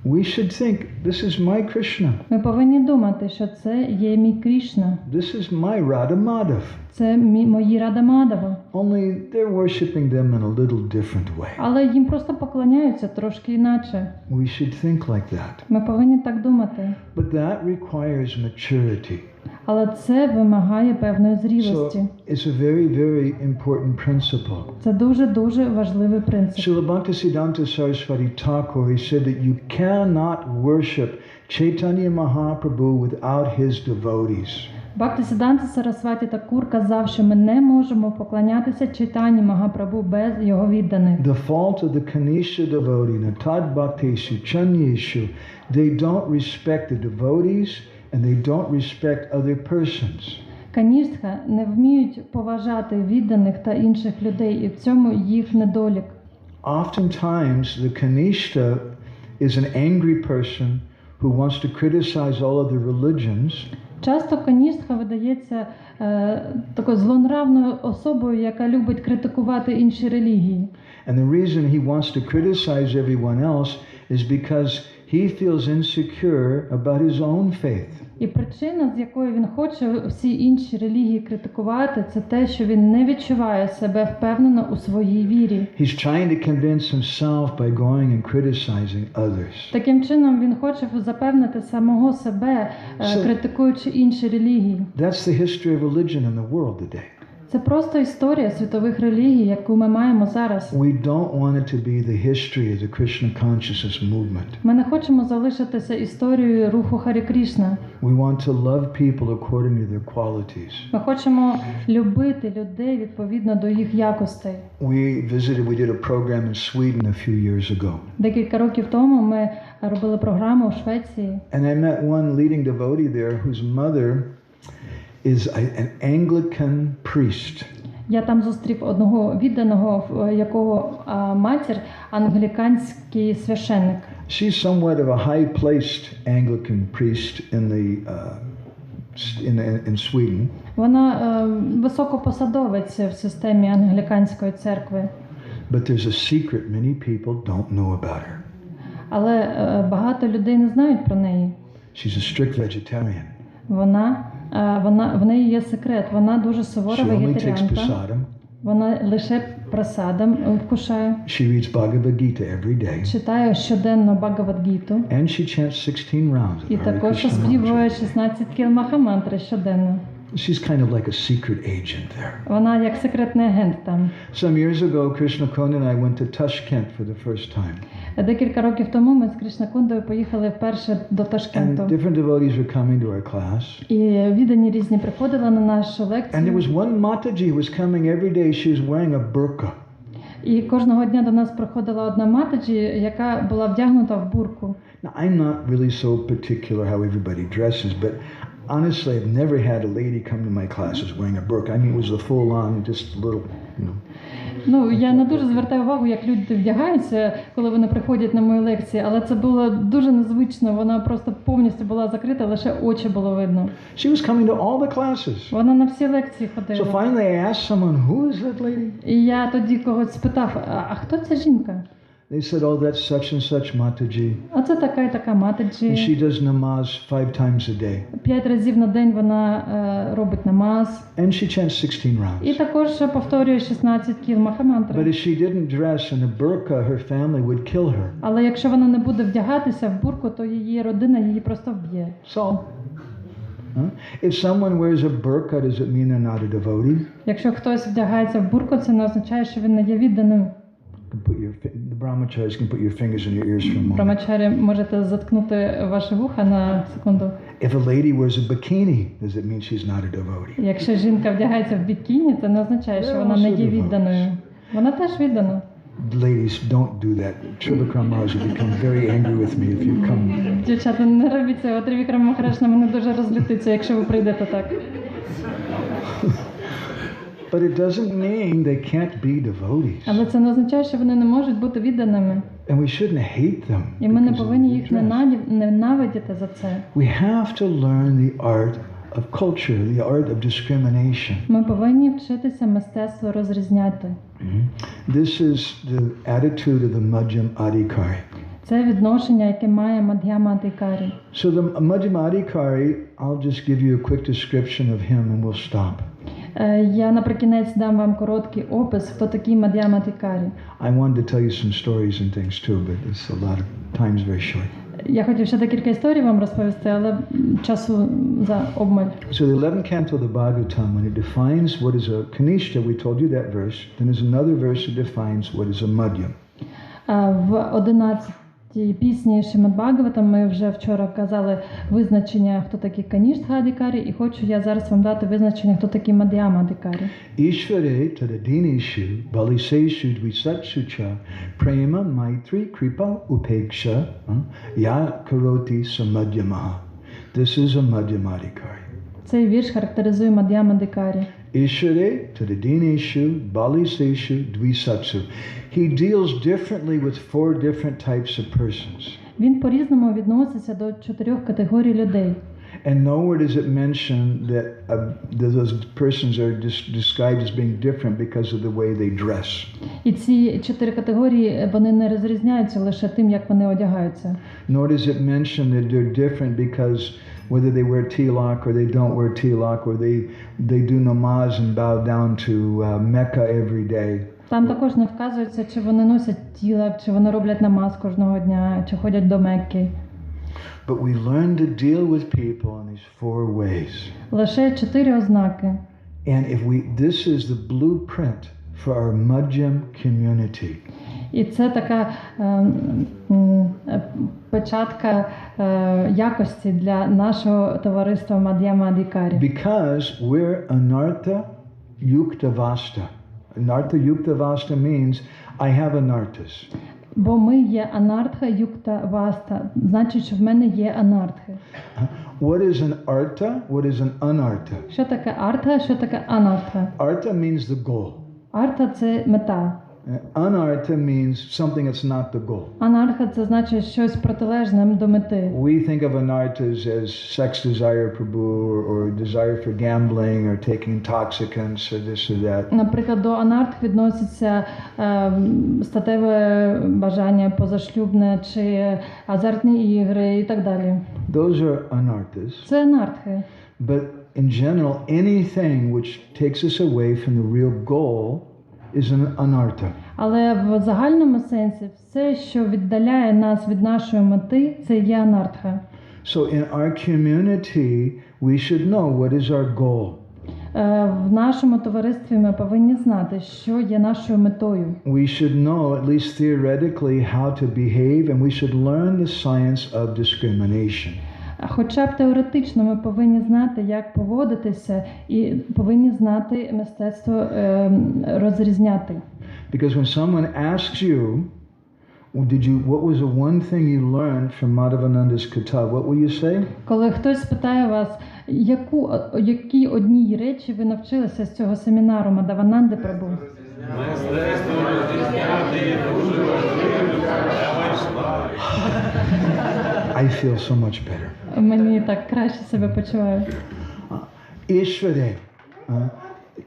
we should think, this is my Krishna. ми повинні думати, що це є мій Крішна, This is my Radha Madhav. це мої Рада Мадава. Only they're worshipping them in a little different way. Але їм просто поклоняються трошки іначе. We should think like that. Ми повинні так думати. But that requires maturity. Але це вимагає певної So зрілості. it's a very, very important principle. Це дуже важливий принцип. Srila Bhaktisiddhanta Saraswati Thakur, he said that you cannot worship Chaitanya Mahaprabhu without his devotees. Бхактисіданта Сарасваті Такур казав, що ми не можемо поклонятися Чайтані Магапрабху без його відданих. The fault of the Kanishta devotee, Natad Bhakteshu, Chanyeshu, they don't respect the devotees and they don't respect other persons. Каніштха не вміють поважати відданих та інших людей, і в цьому їх недолік. Oftentimes the Kanishta is an angry person who wants to criticize all other religions. Часто каніштха видається такою злонравною особою, яка любить критикувати інші релігії. And the reason he wants to criticize everyone else is because he feels insecure about his own faith. І причина, з якої він хоче всі інші релігії критикувати, це те, що він не відчуває себе впевнено у своїй вірі. He's trying to convince himself by going and criticizing others. Таким чином він хоче запевнити самого себе, критикуючи інші релігії. That's the history of religion in the world today. Це просто історія світових релігій, яку ми маємо зараз. We don't want it to be the history of the Krishna consciousness movement. Ми не хочемо залишитися історією руху Харі Крішна. We want to love people according to their qualities. Ми хочемо любити людей відповідно до їх якостей. We did a program in Sweden a few years ago. Декілька років тому ми робили програму у Швеції. And I met one leading devotee there whose mother is an Anglican priest. Я там зустрів одного відданого, якого матір англіканський священник. She's somewhat of a high-placed Anglican priest in Sweden. Вона високопосадовець в системі англіканської церкви. But there's a secret many people don't know about her. Але багато людей не знають про неї. She's a strict vegetarian. В неї є секрет. Вона дуже сувора She only takes вегетаріанка. prasadam. Вона лише прасадом вкушає. She reads Bhagavad Gita every day. Читає щоденно Бхагавад-гіту. And she chants 16 rounds of І Hare також Krishna співає mantra. 16 кіл Махамантри щоденно. She's kind of like a secret agent there. Вона як секретний агент там. Some years ago, Krishna Kund and I went to Tashkent for the first time. Декілька років тому ми з Кришнакундою поїхали вперше до And Ташкенту. different devotees were coming to our class. І віддані різні приходили на нашу And there лекцію. was one Mataji who was coming every day. She was wearing a burqa. І кожного дня до нас приходила одна матаджі, яка була вдягнута в бурку. Now, I'm not really so particular how everybody dresses, but honestly, I've never had a lady come to my classes wearing a burqa. I mean, it was the full on, just a little, you know. Ну, я не дуже звертаю увагу, як люди вдягаються, коли вони приходять на мої лекції, але це було дуже незвично. Вона просто повністю була закрита, лише очі було видно. She was coming to all the classes. Вона на всі лекції So ходила. finally I asked someone, who is that lady? І я тоді когось спитав, а хто ця жінка? They said, oh, that's such and such Mataji. А це така і така And матаджі. she does namaz 5 times a day. 5 разів на день вона робить намаз. And she chants 16 І rounds. також повторює 16 кіл But Махамантри. if she didn't dress in a burqa, her family would kill her. Але якщо вона не буде вдягатися в бурку, то її родина її просто вб'є. So, if someone wears a burqa, does it mean they're not a devotee? Якщо хтось вдягається в бурку, це не означає, що він не є відданим. The brahmacharis can put your fingers in your ears for a moment. Прамачарі, можете заткнути ваші вуха на секунду. If a lady wears a bikini, does it mean she's not a devotee? Якщо жінка вдягається в бікіні, це не означає, що вона не є відданою. Вона теж віддана. Ladies, don't do that. Trivikram Maharaj will become very angry with me if you come. Дівчата, не робіть цього. Трівікрам Махараш на мене дуже розлютиться, якщо ви прийдете так. But it doesn't mean they can't be devotees. Але це не означає, що вони не можуть бути відданими. And we shouldn't hate them. І ми не because of повинні their їх dress. ненавидіти за це. We have to learn the art of culture, the art of discrimination. Ми повинні вчитися мистецтву розрізняти. This is the attitude of the Madhyam Adhikari. Це відношення, яке має Мадх'яма Адhikari. So the Madhyam Adhikari, I'll just give you a quick description of him and we'll stop. Я наприкінець дам вам короткий опис, хто такий Мадх'яма Адhikari. I wanted to tell you some stories and things too, but it's a lot of time's very short. Я хотів ще декілька історій вам розповісти, але часу за обмаль. So the 11th canto of the Bhagavatam, when it defines what is a Kanishta, we told you that verse, then there's another verse that defines what is a Madhyam. В 11-й пісні Шримад Бхагаватам ми вже вчора казали визначення, хто такий Каніштха Адhikari, і хочу я зараз вам дати визначення, хто такий Мадх'яма Адhikari. Ishvare tadadineshu baliseshu dvisatsucha prema maitri kripa upeksha ya karoti samadhyamaha. This is a Madhyamadhikari. Цей вірш характеризує Мадх'яма Адhikari. Ishvare tadadineshu baliseshu dvisatsu. He deals differently with 4 different types of persons. Він по-різному відноситься до 4 категорій людей. And nowhere does it mention that those persons are described as being different because of the way they dress. І ці 4 категорії, вони не розрізняються лише тим, як вони одягаються. Nor does it mention that they're different because whether they wear tilak or they don't wear tilak or they do namaz and bow down to Mecca every day. Там також не вказується, чи вони носять тілак, чи вони роблять намаз кожного дня, чи ходять до Мекки. But we learn to deal with people in these 4 ways. Лише 4 ознаки. And this is the blueprint for our Madhyam community. І це така початка якості для нашого товариства Мад'яма-адhikari. Because we're anartha yukta vasta. Anartha yukta vasta means I have anarthas. Бо ми є анартха юкта васта, значить, що в мене є анартхи. What is an artha? What is an anartha? Що таке артха, що таке анартха? Artha means the goal. Арта – це мета. Anartha means something that's not the goal. Анарха – це значить щось протилежне до мети. We think of anarthas as sex desire, prabhu, or desire for gambling, or taking intoxicants, or this or that. Наприклад, до анартх відноситься статеве бажання позашлюбне чи азартні ігри і так далі. Those are anarthas. Це анартхи. But in general, anything which takes us away from the real goal is an anartha. Але в загальному сенсі все, що віддаляє нас від нашої мети, це є анартха. So in our community, we should know what is our goal. В нашому товаристві ми повинні знати, що є нашою метою. We should know, at least theoretically, how to behave, and we should learn the science of discrimination. Хоча б теоретично ми повинні знати, як поводитися, і повинні знати мистецтво розрізняти. Because when someone asks you, what was the one thing you learned from Madhavananda's Katha, what will you say? Коли хтось спитає вас, які одній речі ви навчилися з цього семінару Мадгавананди прабу? I feel so much better. Мені так краще себе почуваю.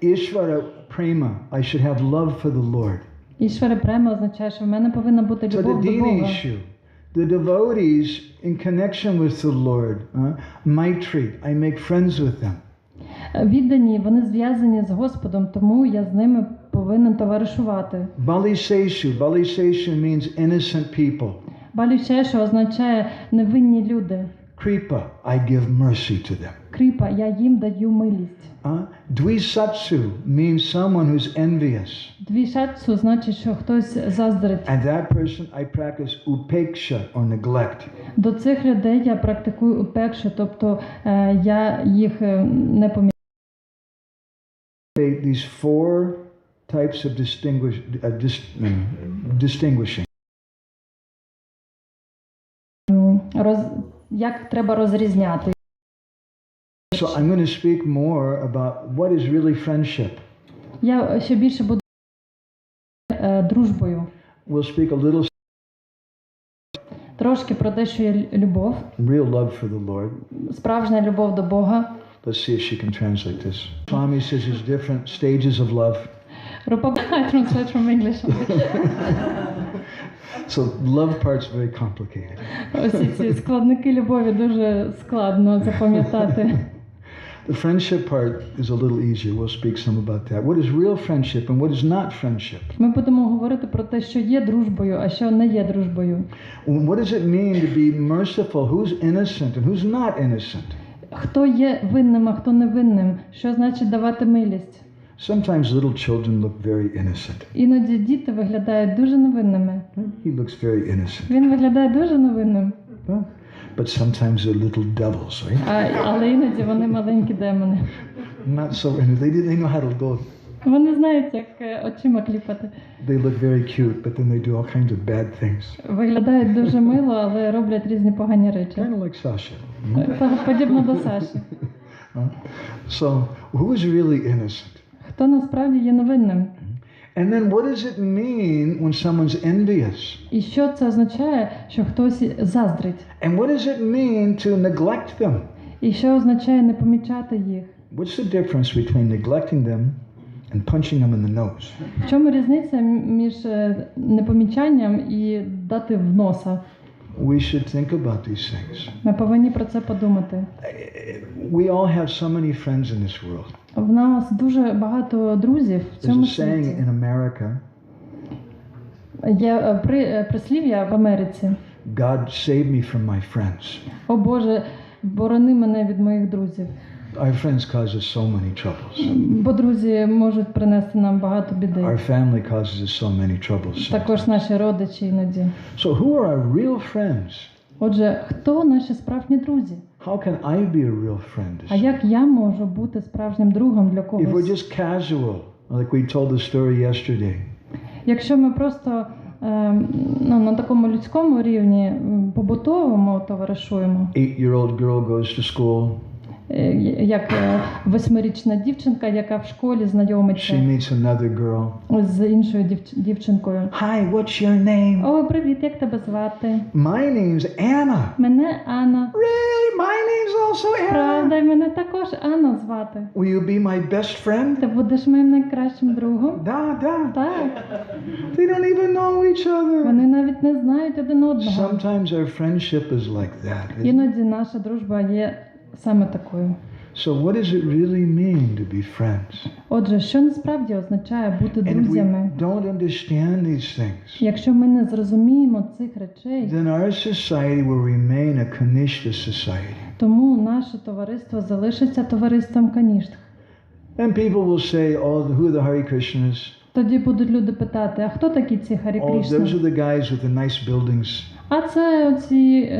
Ishvara prema. I should have love for the Lord. Ішвара према означає, що в мене повинна бути любов до Бога. The devotees in connection with the Lord, maitri, I make friends with them. Віддані, вони зв'язані з Господом, тому я з ними повинен товаришувати. Baliseshu means innocent people. Балішешу означає невинні люди. Kripa, I give mercy to them. Кріпа, я їм даю милість. Dvisatsu means someone who's envious. Двішатсу значить, що хтось заздрить. And that person I practice upeksha or neglect. До цих людей я практикую упекшу, тобто я їх не помічаю. These four types of distinguishing. Як треба розрізняти. So I'm going to speak more about what is really friendship. Я ще більше буду дружбою. We'll speak a little Трошки про те, що є любов. Real love for the Lord. Справжня любов до Бога. Let's see if she can translate this. Swami says there's different stages of love. I translate from English. So love part's very complicated. Ось ці складники любові дуже складно запам'ятати. The friendship part is a little easier. We'll speak some about that. What is real friendship and what is not friendship? Ми будемо говорити про те, що є дружбою, а що не є дружбою. What does it mean to be merciful? Who's innocent and who's not innocent? Хто є винним, а хто не винним? Що значить давати милість? Sometimes little children look very innocent. Іноді діти виглядають дуже невинними. He looks very innocent. Він виглядає дуже невинним. But sometimes they're little devils, right? Але іноді вони маленькі демони. Not so innocent. They know how to go. Вони знають, як очима кліпати. They look very cute, but then they do all kinds of bad things. Виглядають дуже мило, але роблять різні погані речі. Kind of like Sasha. Подібно до Саші. So, who is really innocent? Хто насправді є невинним? And then what does it mean when someone's envious? І що це означає, що хтось заздрить? And what does it mean to neglect them? І що означає не помічати їх? What's the difference between neglecting them and punching them in the nose? В чому різниця між непомічанням і дати в носа? We should think about these things. Ми повинні про це подумати. We all have so many friends in this world. В нас дуже багато друзів в цьому There's a saying світі. in America. Є прислів'я в Америці. God save me from my friends. О Боже, борони мене від моїх друзів. Our friends cause us so many troubles. Бо друзі можуть принести нам багато біди. Our family causes us so many troubles. Також наші родичі іноді. So who are our real friends? Отже, хто наші справжні друзі? How can I be a real friend? А як я можу бути справжнім другом для If we're когось? just casual, like we told the story yesterday, Якщо ми просто на такому людському рівні побутовому товаришуємо, 8-year-old girl goes to school, як 8-річна дівчинка, яка в школі she знайомиться meets another girl. з іншою дівчинкою. Hi, what's your name? О, привіт, як тебе звати? My name's Anna. Мене Анна. Really? My name's also Anna. Правда, і мене також Анна звати. Will you be my best friend? Ти будеш моїм найкращим другом? Da. Так. They don't even know each other. Вони навіть не знають один одного. Sometimes our friendship is like that. Іноді наша дружба є саме такою. So what does it really mean to be friends? Отже, що насправді означає бути And if we друзями? don't understand these things, Якщо ми не зрозуміємо цих речей, then our society will remain a Kanishta society. тому наше товариство залишиться товариством каніштх. And people will say, oh, who are the Hare Krishnas? Тоді будуть люди питати, а хто такі ці Харі Oh, those Крішни? are the guys with the nice buildings. А це оці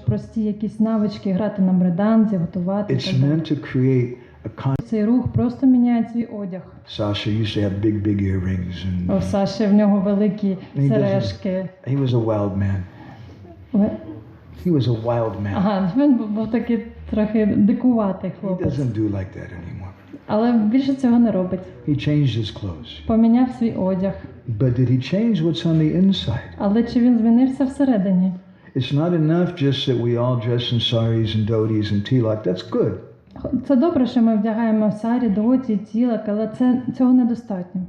прості якісь навички, грати на бреданзі, готувати. і It's так далі. meant to create a Цей рух просто міняє свій одяг. Sasha used to have big earrings, У and Саші в нього великі He сережки. he was a wild man. He was a wild man. Ага, він був такий трохи дикуватий He хлопець. doesn't do like that anymore. Але більше цього не робить. He changed his clothes. Поміняв свій одяг. But did he change what's on the inside? Але чи він змінився всередині? It's not enough just that we all dress in saris and dhotis and tilak. That's good. Це добре, що ми вдягаємо сарі, доті, тілак, але цього недостатньо.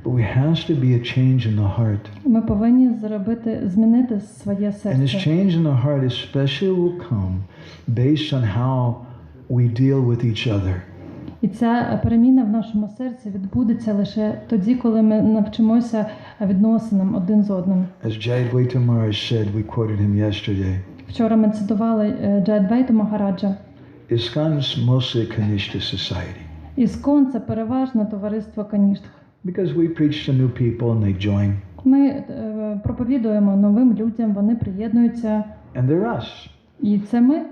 But we has to be a change in the heart. Ми повинні змінити своє And this серце. change in the heart especially will come based on how we deal with each other. І ця переміна в нашому серці відбудеться лише тоді, коли ми навчимося відносинам один з одним. As Jayadvaita Maharaj said, we quoted him yesterday, Вчора ми цитували Джайадвайту Махараджа. ISKCON's mostly a Kanishta society. Іскон – це переважно товариство каніштх. Because we preach to new people and they join. Ми проповідуємо новим людям, вони приєднуються, And they're us. і це ми.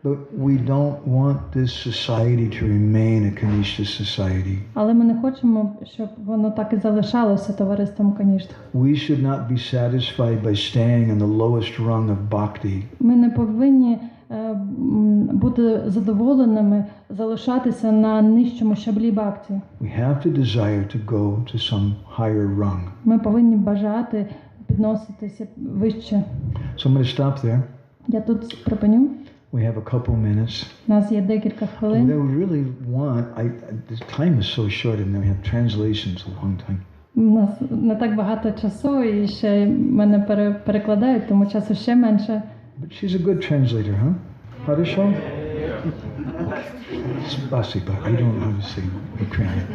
But we don't want this society to remain a Kanishta society. Але ми не хочемо, щоб воно так і залишалося товариством каніштх. We should not be satisfied by staying on the lowest rung of bhakti. Ми не повинні бути задоволеними, залишатися на нижчому щаблі бхакті. We have to desire to go to some higher rung. Ми повинні бажати підноситися вище. So I'm going to stop there. Я тут припиню. We have a couple minutes. У нас є декілька What I хвилин. would really want, the time is so short and then we have translations a long time. У нас не так багато часу, і ще мене перекладають, тому часу ще менше. But she's a good translator, huh? Harisha? Spasiba. I don't know how to say Ukrainian.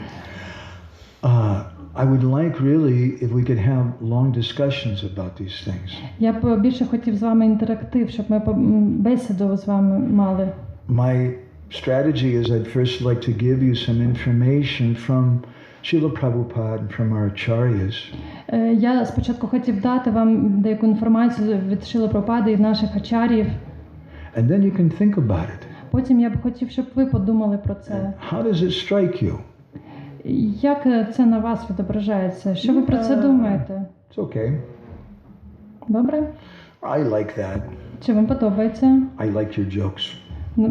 I would like really if we could have long discussions about these things. Я б більше хотів з вами інтерактив, щоб ми бесіду з вами мали. My strategy is I'd first like to give you some information from Srila Prabhupada and from our acharyas. Я спочатку хотів дати вам деяку інформацію від Шріли Прабхупади і наших ачар'їв. And then you can think about it. Потім я б хотів, щоб ви подумали про це. How does it strike you? Як це на вас відображається? Що ви про це думаєте? It's okay. Добре? I like that. Чи вам подобається? I like your jokes.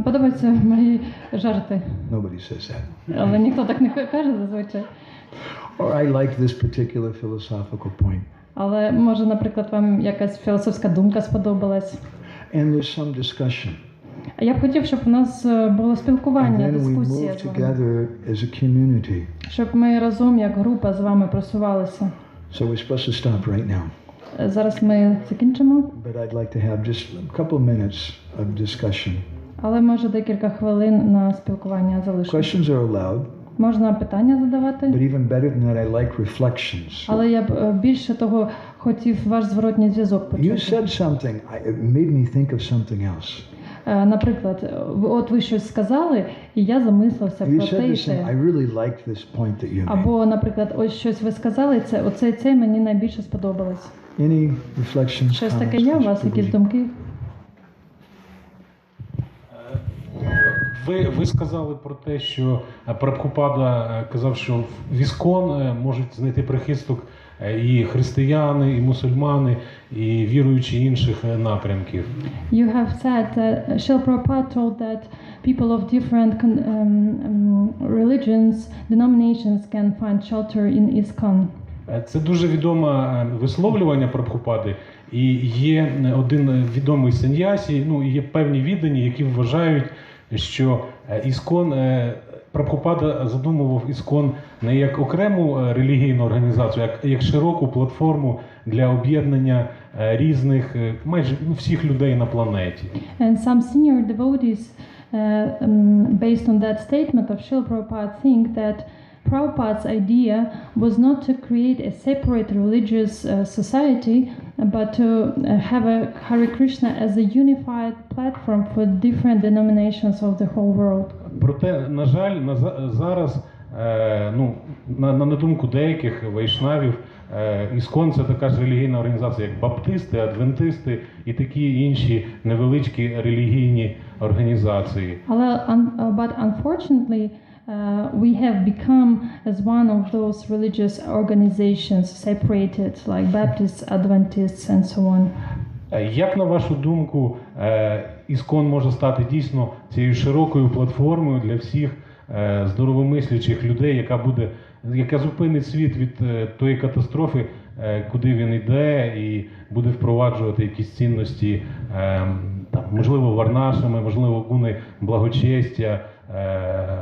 Подобаються мої жарти. Nobody says that. Але ніхто так не каже зазвичай. Or I like this particular philosophical point. Але може, наприклад, вам якась філософська думка сподобалась. And there's some discussion. А я б хотів, щоб у нас було And спілкування, then we дискусія move з вами. together as a community. Щоб ми разом, як група, з вами просувалися. So we're supposed to stop right now. Зараз ми закінчимо, But I'd like to have just a couple minutes of discussion. але може декілька хвилин на спілкування залишимо. Questions are allowed, Можна питання but задавати, even better than that, I like reflections. але я б більше того хотів ваш зворотній зв'язок You почути. said something, it made me think of something else. наприклад, от ви щось сказали, і я замислився You про said те і this, and I те. really liked this point that you made. Або, наприклад, ось щось ви сказали, це мені найбільше сподобалось. Any reflections, Щось таке comments, є у вас, якісь Prabhuji? думки? Ви сказали про те, що Прабхупада казав, що в Іскон можуть знайти прихисток і християни, і мусульмани, і віруючі інших напрямків. You have said that Srila Prabhupada told that people of different religions, denominations can find shelter in ISKCON. Це дуже відоме висловлювання Прабхупади, і є один відомий саньясі, ну, і є певні віддані, які вважають, що Іскон, Прабхупада задумував Іскон не як окрему релігійну організацію, а як широку платформу для об'єднання різних, майже всіх людей на планеті. And some senior devotees, based on that statement of Srila Prabhupada, think that Prabhupada's idea was not to create a separate religious society, but to have a Hare Krishna as a unified platform for different denominations of the whole world. Проте, на жаль, зараз, на думку деяких вайшнавів, Іскон – це така ж релігійна організація, як баптисти, адвентисти і такі інші невеличкі релігійні організації. But unfortunately, we have become as one of those religious organizations, separated, like Baptists, Adventists, and so on. Як, на вашу думку, Іскон може стати дійсно цією широкою платформою для всіх здоровомислячих людей, яка зупинить світ від тої катастрофи, куди він йде, і буде впроваджувати якісь цінності, можливо, варнашами, можливо, гуни благочестя,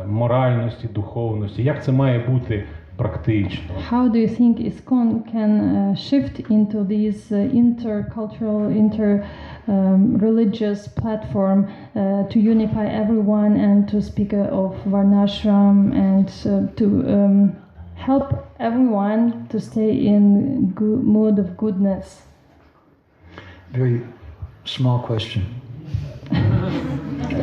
моральності, духовності. Як це має бути практично? How do you think ISKCON can shift into these intercultural, religious platform to unify everyone and to speak of Varnashram and to help everyone to stay in good mood of goodness? Very small question.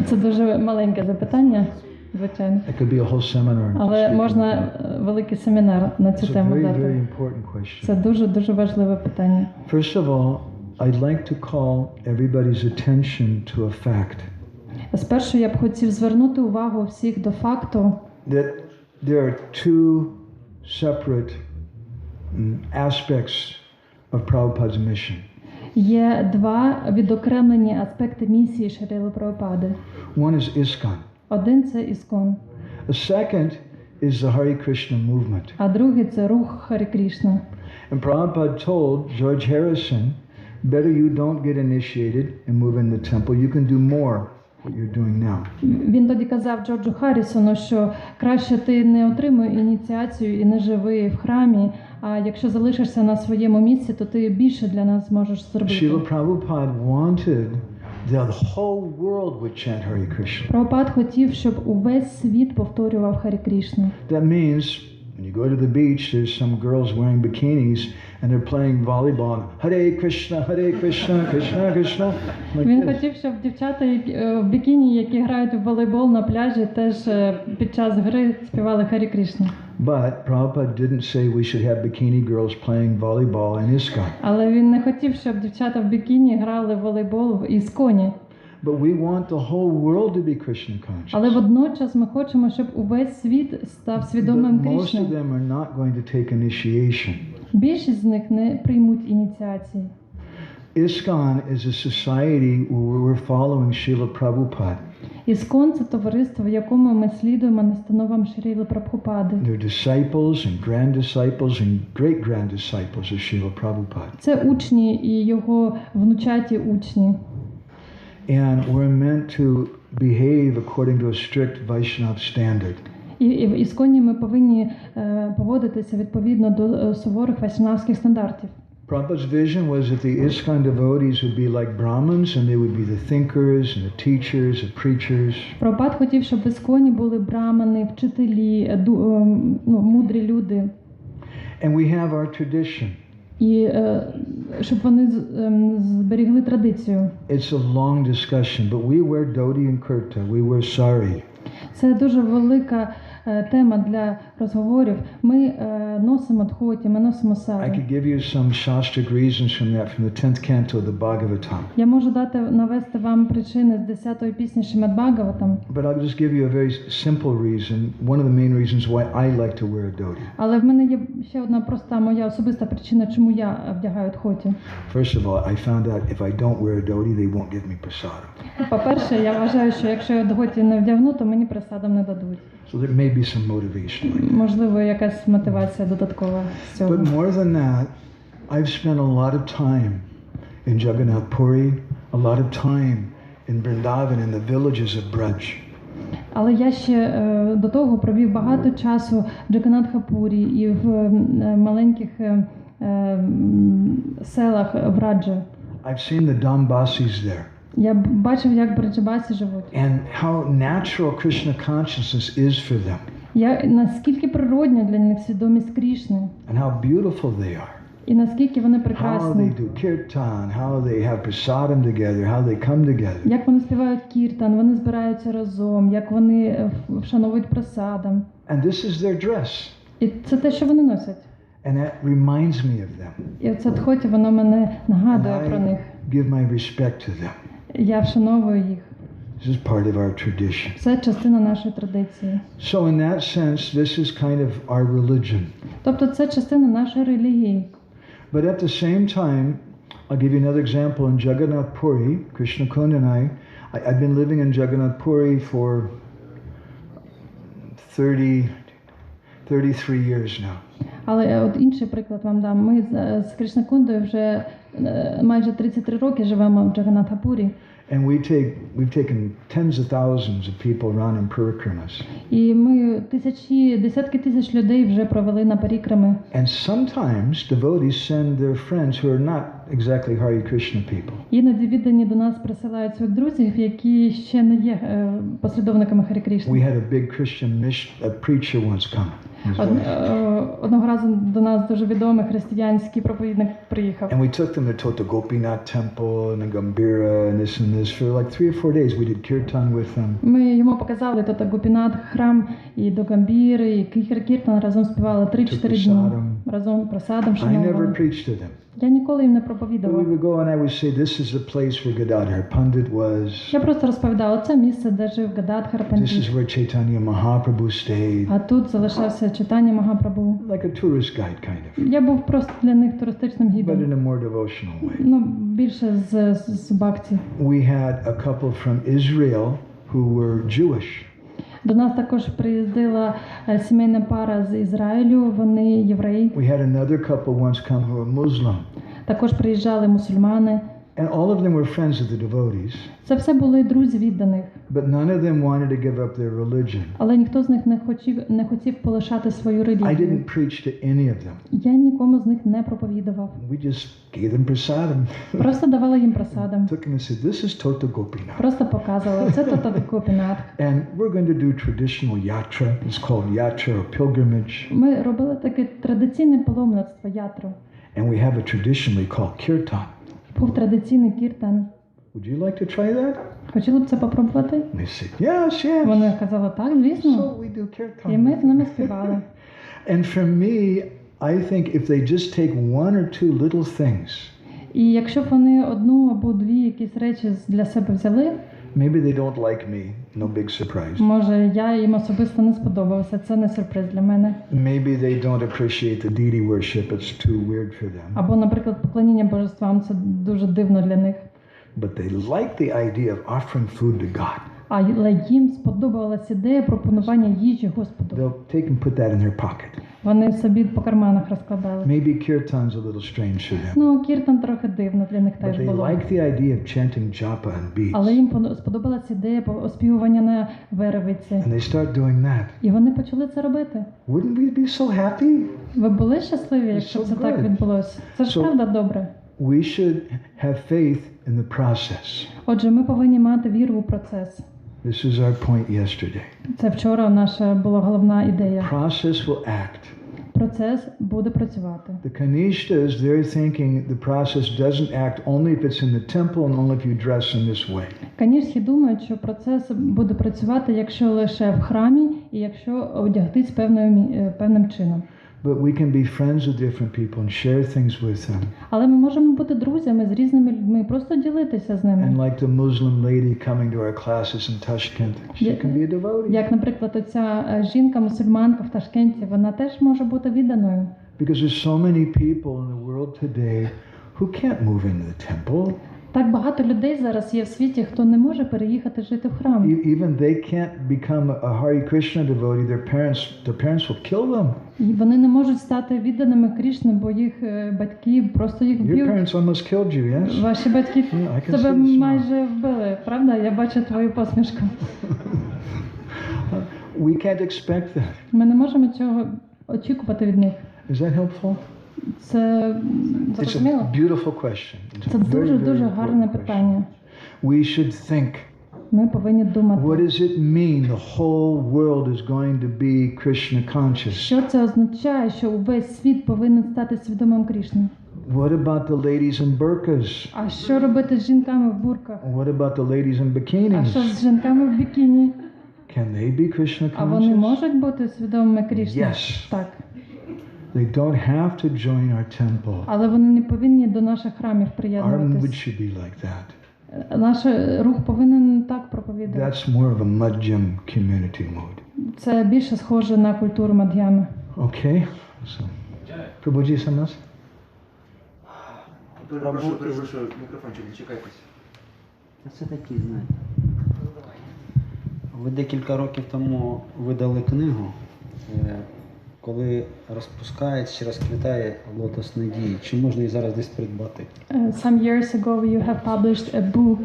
Це дуже маленьке запитання, звичайно. It could be a whole seminar. Але можна великий семінар на цю It's a тему very, дати. very important question. Це дуже важливе питання. First of all, I'd like to call everybody's attention to a fact. Спершу я б хотів звернути увагу всіх до факту, That there are two separate aspects of Prabhupada's mission. є два відокремлені аспекти місії Шріли Прабхупади. One is ISKCON. Один – це Іскон, The second is the Hare Krishna movement. а другий – це рух Харі Крішна. And Prabhupada told George Harrison, better you don't get initiated and move in the temple. You can do more what you're doing now. Він тоді казав Джорджу Харрісону, що краще ти не отримуй ініціацію і не живи в храмі, а якщо залишишся на своєму місці, то ти більше для нас зможеш зробити. Srila Prabhupada wanted the whole world would chant Hare Krishna. Прабхупад хотів, щоб увесь світ повторював Харі Крішну. That means when you go to the beach, there's some girls wearing bikinis and they're playing volleyball. Hare Krishna, Krishna Krishna. Like Він this. хотів, щоб дівчата в бікіні, які грають в волейбол на пляжі, теж під час гри співали Харі Крішну. But Prabhupada didn't say we should have bikini girls playing volleyball in ISKCON. Але він не хотів, щоб дівчата в бікіні грали в волейбол в Ісконі. But we want the whole world to be Krishna conscious. Але водночас ми хочемо, щоб увесь світ став свідомим But most of Крішни. them are not going to take initiation. Більшість з них не приймуть ініціації. ISKCON is a society where we're following Srila Prabhupada. Іскон – це товариство, в якому ми слідуємо настановам Шріли Прабхупади. They're disciples and grand disciples and great grand disciples of Srila Prabhupada. Це учні і його внучаті учні. And we're meant to behave according to a strict Vaishnava standard. І в Ісконі ми повинні поводитися відповідно до суворих вайшнавських стандартів. Prabhupada's vision was that the ISKCON devotees would be like Brahmins and they would be the thinkers and the teachers, the preachers. Прабхупад хотів, щоб в Ісконі були брамани, вчителі, мудрі люди. And we have our tradition. і щоб вони зберігли традицію. It's a long discussion, but we wear dhoti and kurta, we wear sari. Це дуже велика тема для розговорів. Ми носимо дхоті, ми носимо I сари. could give you some shastric reasons from that, from the 10th canto of the Bhagavatam. Я можу навести вам причини з 10-ї пісні Шримад Бхагаватам, But I'll just give you a very simple reason, one of the main reasons why I like to wear a dhoti. але в мене є ще одна проста моя особиста причина, чому я вдягаю дхоті. First of all, I found out if I don't wear a dhoti, they won't give me prasadam. По-перше, я вважаю, що якщо я дхоті не вдягну, то мені присадом не дадуть. So there may be some motivation like that. Можливо, якась мотивація додаткова з цього. But more than that, I've spent a lot of time in Jagannath Puri, a lot of time in Vrindavan, in the villages of Braj. Але я ще до того провів багато часу в Джаганнатхапурі і в маленьких селах в Раджі. I've seen the Dambasis there. Я бачив, як браджабасі живуть. And how natural Krishna consciousness is for them. Наскільки природня для них свідомість Крішни. And how beautiful they are. І наскільки вони How прекрасні. they do kirtan, how they have prasadam together, how they come together. Як вони співають кіртан, вони збираються разом, як вони вшановують прасадам. And this is their dress. І це те, що вони носять. And that reminds me of them. І оце дхоті, воно мене And нагадує про них. I give my respect to them. Я вшановую їх. This is part of our tradition. Це частина нашої традиції. So in that sense, this is kind of our religion. Тобто це частина нашої релігії. But at the same time, I'll give you another example. In Jagannath Puri, Krishna Kund and I've been living in Jagannath Puri for 33 years now. Але от інший приклад вам дам. Ми з Кришнакундою вже майже 33 роки живемо в Джаганнатхапурі. And we've taken tens of thousands of people around in parikramas. І ми десятки тисяч людей вже провели на парікрами. And sometimes devotees send their friends who are not exactly Hare Krishna people. Іноді віддані до нас присилають своїх друзів, які ще не є послідовниками Харі Крішни. We had a big Christian preacher once come. Одного разу до нас дуже відомий християнський проповідник приїхав. And we took them to Tota Gopinath temple and the Gambhira and this and this. For like 3 or 4 days we did kirtan with them. Ми йому показали Тота Гопінат храм і до Гамбіри, і Кіртан разом співали 3-4 дні. Разом прасадом I never шанували. preached to them. Я ніколи їм не But we проповідував. would go and I would say, this is the place where Gadadhar Pandit was. Я просто розповідала, це місце, де жив Гададхар This Пандіт. is where Chaitanya Mahaprabhu stayed. А тут залишався Чайтаня Магапрабху. Like a tourist guide, kind of. Я був просто для них туристичним But гідом. in a more devotional way. Ну, більше з бхакті. We had a couple from Israel who were Jewish. До нас також приїздила сімейна пара з Ізраїлю, вони євреї. We had another couple once come who were Muslim. Також приїжджали мусульмани. And all of them were friends of the devotees. Це все були друзі відданих. But none of them wanted to give up their religion. Але ніхто з них не хотів полишати свою I релігію. didn't preach to any of them. Я нікому з них не проповідував. We just gave them prasadam. Просто давала їм просадам. Took them and said, this is Tota Gopinath. Просто показувала. Це Тота Гопінат. And we're going to do traditional yatra. It's called yatra or pilgrimage. Ми робили таке традиційне паломництво, ятру. And we have a tradition we call kirtan. Був традиційний кіртан. Would you like to try that? Хотіли б це попробувати? And they said, yes, yes. Вони казали, так, звісно. So we do І ми kirtan. з ними співали. And for me, I think if they just take one or two little things, І якщо б вони одну або дві якісь речі для себе взяли, maybe they don't like me, no big surprise. може я їм особисто не сподобався, це не сюрприз для мене. Maybe they don't appreciate the deity worship, it's too weird for them. Або, наприклад, поклоніння божествам, це дуже дивно для них. But they like the idea of offering food to God. Але їм сподобалась ідея пропонування їжі Господу. They'll take and put that in their pocket. Вони собі по карманах розкладали. Maybe kirtan's a little strange for them. Ну, кіртан трохи дивно для них But теж they було. like the idea of chanting japa and Але beads. їм сподобалась ідея оспівування на веревиці. And they start doing that. І вони почали це робити. Wouldn't we be so happy? Ви були щасливі, якщо so це так good. відбулося? Це ж So- правда добре. We should have faith in the process. Отже, ми повинні мати віру у процес. This was our point yesterday. Це вчора наша була головна ідея. Process will act. процес буде працювати. The Kanishtas, they're thinking the process doesn't act only if it's in the temple and only if you dress in this way. Канішхи думають, що процес буде працювати, якщо лише в храмі і якщо одягтись певним чином. But we can be friends with different people and share things with them. Але ми можемо бути друзями з різними людьми, просто ділитися з And ними. like the Muslim lady coming to our classes in Tashkent, she can be a devotee. Як, наприклад, оця жінка-мусульманка в Ташкенті, вона теж може бути відданою. Because there's so many people in the world today who can't move into the temple. Так багато людей зараз є в світі, хто не може переїхати жити в храм. Even they can't become a Hare Krishna devotee. Their parents will kill them. І вони не можуть стати відданими Крішни, бо їх батьки просто їх Your вб'ють. parents almost killed you, yes? Ваші батьки Yeah, I can тебе see the smile. майже вбили, правда? Я бачу твою посмішку. We can't expect that. Ми не можемо цього очікувати від них. Is that helpful? Це It's зрозуміло? a beautiful question. It's Це a very, дуже very гарне important question. питання. We should think, Ми повинні думати. what does it mean the whole world is going to be Krishna conscious? Що це означає, що увесь світ повинен стати свідомим Крішни? What about the ladies in burqas? А що робити з жінками в бурках? What about the ladies in А що bikinis? з жінками в бікіні? Can they be Krishna А вони conscious? можуть бути свідомими Крішни? Yes. Так. They don't have to join our temple. Але вони не повинні до наших храмів Our mood приєднуватись. should be like that. Наш рух повинен так проповідати. That's more of a Madhyam community mood. Це більше схоже на культуру Мад'ями. Okay? So, Prabhuji, some else? Перепрошую, мікрофончик, зачекайтесь. Це такі, знаєте. Ви декілька років тому видали книгу, коли розпускається чи розквітає лотос надії. Чи можна її зараз десь придбати? Some years ago you have published a book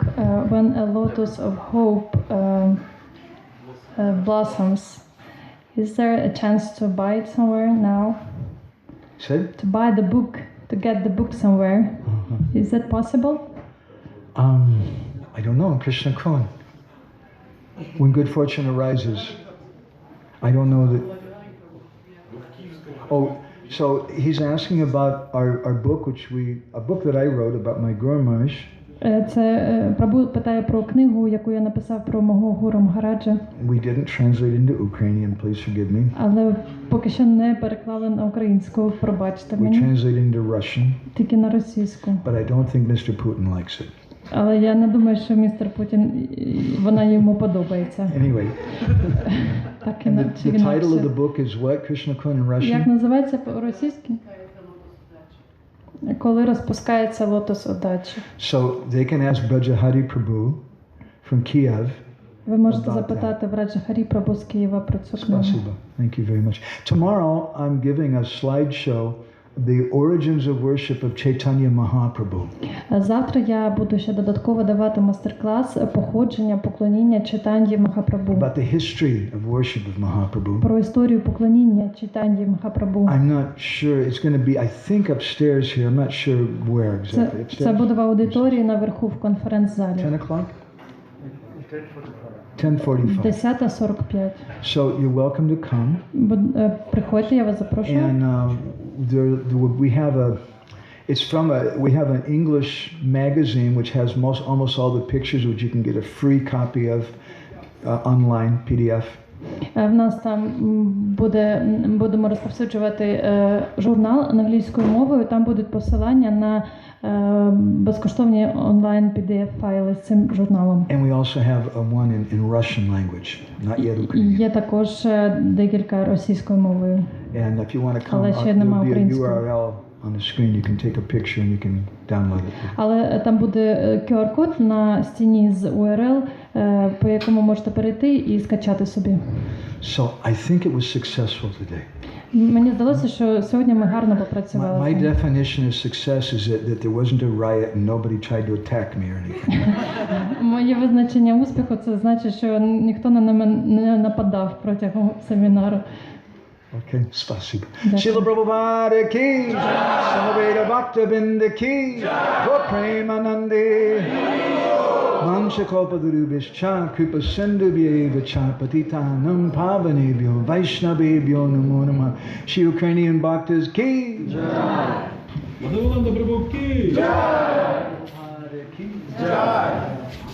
when a lotus of hope blossoms. Is there a chance to buy it somewhere now? Said? To buy the book, to get the book somewhere. Is that possible? I don't know. I'm Krishna Kron. When good fortune arises, I don't know that. Oh, so he's asking about our book, a book that I wrote about my Guru Maharaj. Це Прабу питає про книгу, яку я написав про мого гуру Махараджа. We didn't translate into Ukrainian, please forgive me. Але поки що не переклали на українську, пробачте We мені. translated into Russian, Тільки на російську. but I don't think Mr. Putin likes it. Але я не думаю, що містер Путін, вона йому подобається. Anyway, Так and іначе. the title of the book is what? Krishna Kron in Як Russian? називається по-російськи? Коли розпускається лотос удачі. So they can ask Brajahari Prabhu from Kiev. Ви можете About запитати в Раджахарі Прабу з Києва про цю книгу. Spasiba. Thank you very much. Tomorrow I'm giving a slideshow, the origins of worship of Chaitanya Mahaprabhu. Завтра я буду ще додатково давати мастер-клас походження, поклоніння Чайтаньї Махапрабу. About the history of worship of Mahaprabhu. Про історію поклоніння Чайтаньї Махапрабу. I'm not sure it's going to be, I think upstairs here. I'm not sure where exactly. Це буде в аудиторії наверху в конференц-залі. 10 o'clock? 10:45. 10:45. So you're welcome to come. Приходьте, я вас запрошую. And we have we have an English magazine which has almost all the pictures, which you can get a free copy of online PDF. В нас там будемо розповсюджувати журнал англійською мовою. Там будуть посилання на безкоштовні онлайн PDF-файли з цим журналом. And we also have one in Russian language, not yet Ukrainian. Є також декілька російською мовою. And if you want to come, Але ще нема there'll be a української. URL on the screen. You can take a picture and you can download it. Але там буде QR-код на стіні з URL, по якому можете перейти і скачати собі. So I think it was successful today. Мені здалося, що сьогодні ми гарно попрацювали. My definition of success is that there wasn't a riot and nobody tried to attack me or anything. Моє визначення успіху – це значить, що ніхто на мене не нападав протягом семінару. Okay, спасибо. Дякую. Шрила Прабхупада ки, Самавeda Bhakta Binda ки, Go Premanande. Vanchakalpadurubhishcha kripa sindhubhya cha patitanam pavanebhyo vaishnavebhyo namo namah. Shri Ukrainian Bhaktas ki jai. Ґауранґа прабгу ки! Hare ki jai.